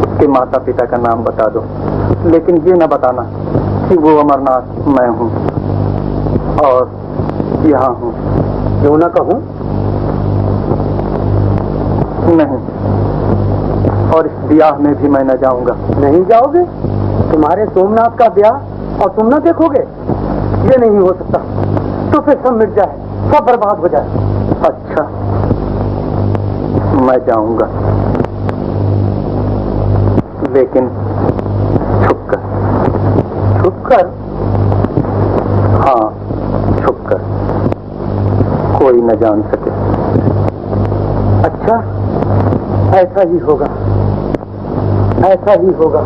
S5: उसके माता पिता का नाम बता दो, लेकिन ये न बताना कि वो अमरनाथ मैं हूँ और यहाँ हूँ।
S2: क्यों ना कहूँ?
S5: नहीं, और इस ब्याह में भी मैं न जाऊंगा।
S2: नहीं जाओगे? तुम्हारे सोमनाथ का ब्याह और तुम न देखोगे? ये नहीं हो सकता। तो फिर सब मिट जाए, सब बर्बाद हो जाए।
S5: अच्छा, मैं जाऊंगा, लेकिन छुपकर।
S2: छुपकर?
S5: हाँ, छुपकर, कोई न जान सके।
S2: अच्छा, ऐसा ही होगा, ऐसा ही होगा,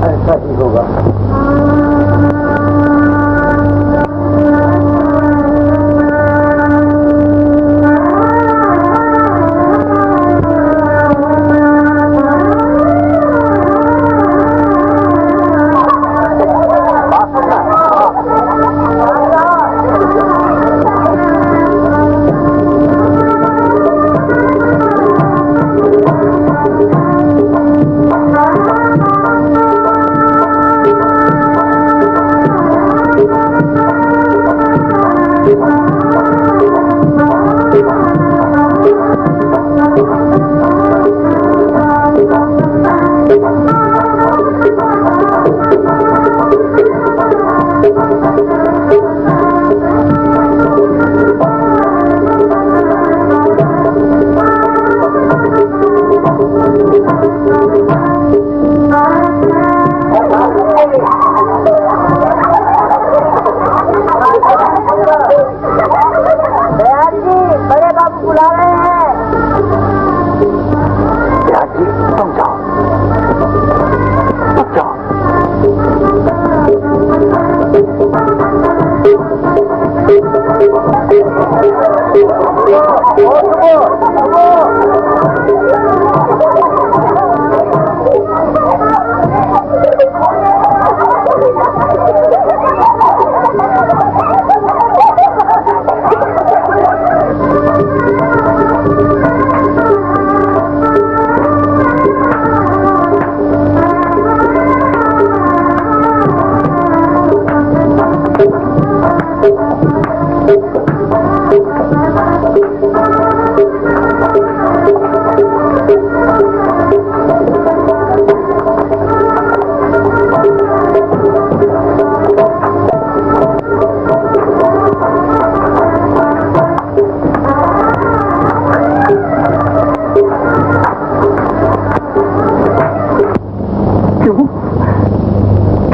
S2: ऐसा ही होगा।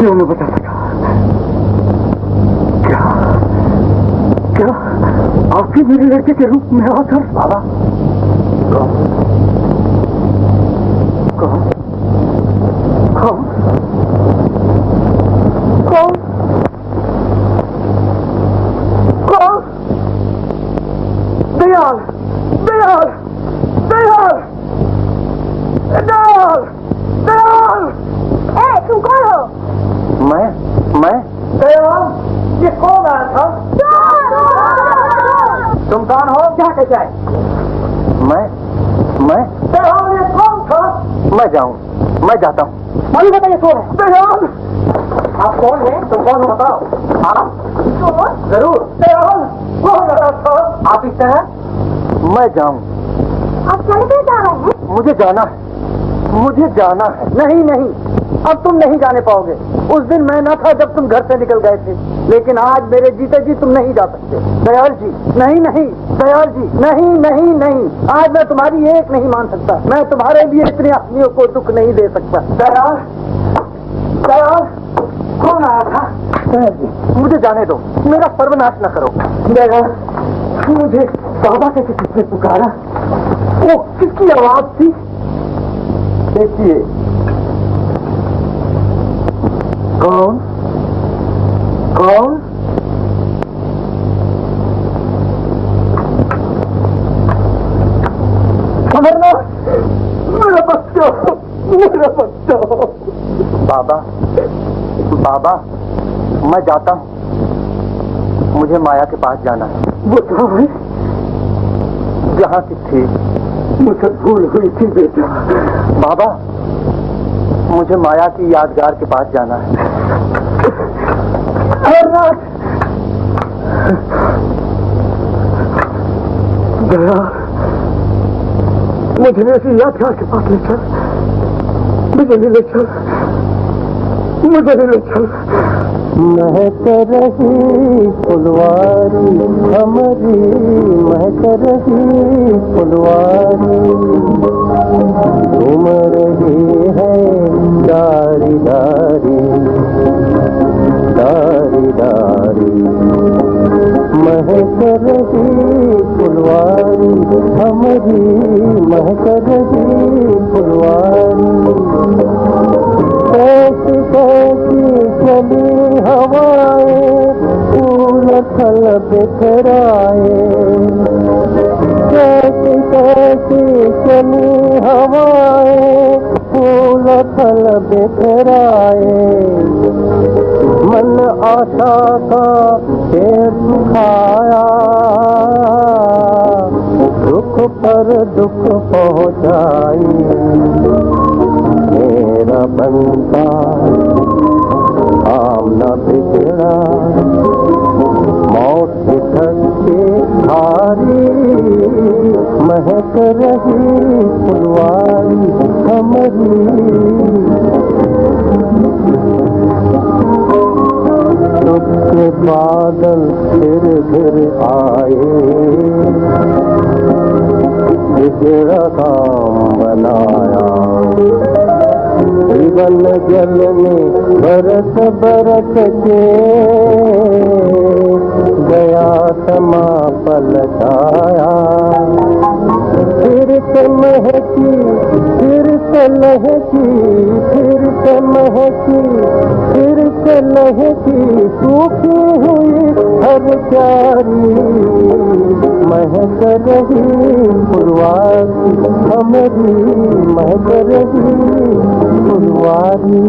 S1: क्यों नहीं बता सका? क्या क्या आपके मेरे लड़के के रूप में आकर? बाबा कौन कौन कौन कौन? दयाल दयाल दयाल दयाल दयाल!
S4: तुम कौन हो?
S5: मैं
S2: दयाल, ये कौन आया था? तुम कौन हो? क्या कहते हैं?
S5: मैं
S2: दयाल, ये कौन था?
S5: मैं जाऊं, मैं जाता हूँ।
S2: मालूम बताइए कौन है? दयाल, आप कौन हैं? तुम कौन हो बताओ। हाँ जरूर। दयाल, कौन आया था? आप इस तरह?
S5: मैं जाऊं।
S4: आप चले गए जा रहे हैं?
S5: मुझे जाना है।
S3: मुझे जाना है।
S2: नहीं नहीं, अब तुम नहीं जाने पाओगे। उस दिन मैं न था जब तुम घर से निकल गए थे, लेकिन आज मेरे जीते जी तुम नहीं जा सकते। दयाल जी नहीं नहीं, दयाल जी नहीं नहीं नहीं, आज मैं तुम्हारी एक नहीं मान सकता। मैं तुम्हारे लिए इतने आदमियों को दुख नहीं दे सकता। दयाल, दयाल कौन आया था?
S3: दयाल जी मुझे जाने दो, मेरा सर्वनाश न करो।
S2: दयाल, मुझे बाबा के किसने पुकारा? वो किसकी आवाज थी?
S3: देखिए
S2: कौन कौन? अमरनाथ, मेरा बच्चा, मेरा बच्चा।
S3: बाबा, बाबा मैं जाता हूँ, मुझे माया के पास जाना है।
S2: वो कहाँ है?
S3: जहाँ की थी।
S2: मुझे भूल हुई थी बेटा।
S3: बाबा मुझे माया की यादगार के पास जाना है।
S2: अमरनाथ, दया, मुझे ऐसी यादगार के पास ले चल, मुझे भी ले चल, मुझे भी ले चल।
S3: महक रही फुलवारी हमारी, महक रही फुलवारी, घूम रही है डारी डारी डारी डारी। महक रही फुलवारी हमारी, महक रही फुलवारी। कैसी कैसी चली हवाएं, फूल फल बिखराए। कैसी कैसी चली हवाएं, फूल फल बिखराए। मन आशा का पेड़ सुखाया, दुख पर दुख पहुँचाई। मेरा बनता आमना बिगड़ा, मौत के धक्के हारी। महक रही फुलवारी हमारी। दुख के बादल फिर आए, बिगड़ा काम बनाया। जीवन जल में बरस बरस के, गया समा पलटाया। फिर से महकी, फिर से लहकी, फिर से महकी, फिर से लहकी, सूखी हुई हर प्यारी। महक रही फुलवारी हमारी, महक रही फुलवारी।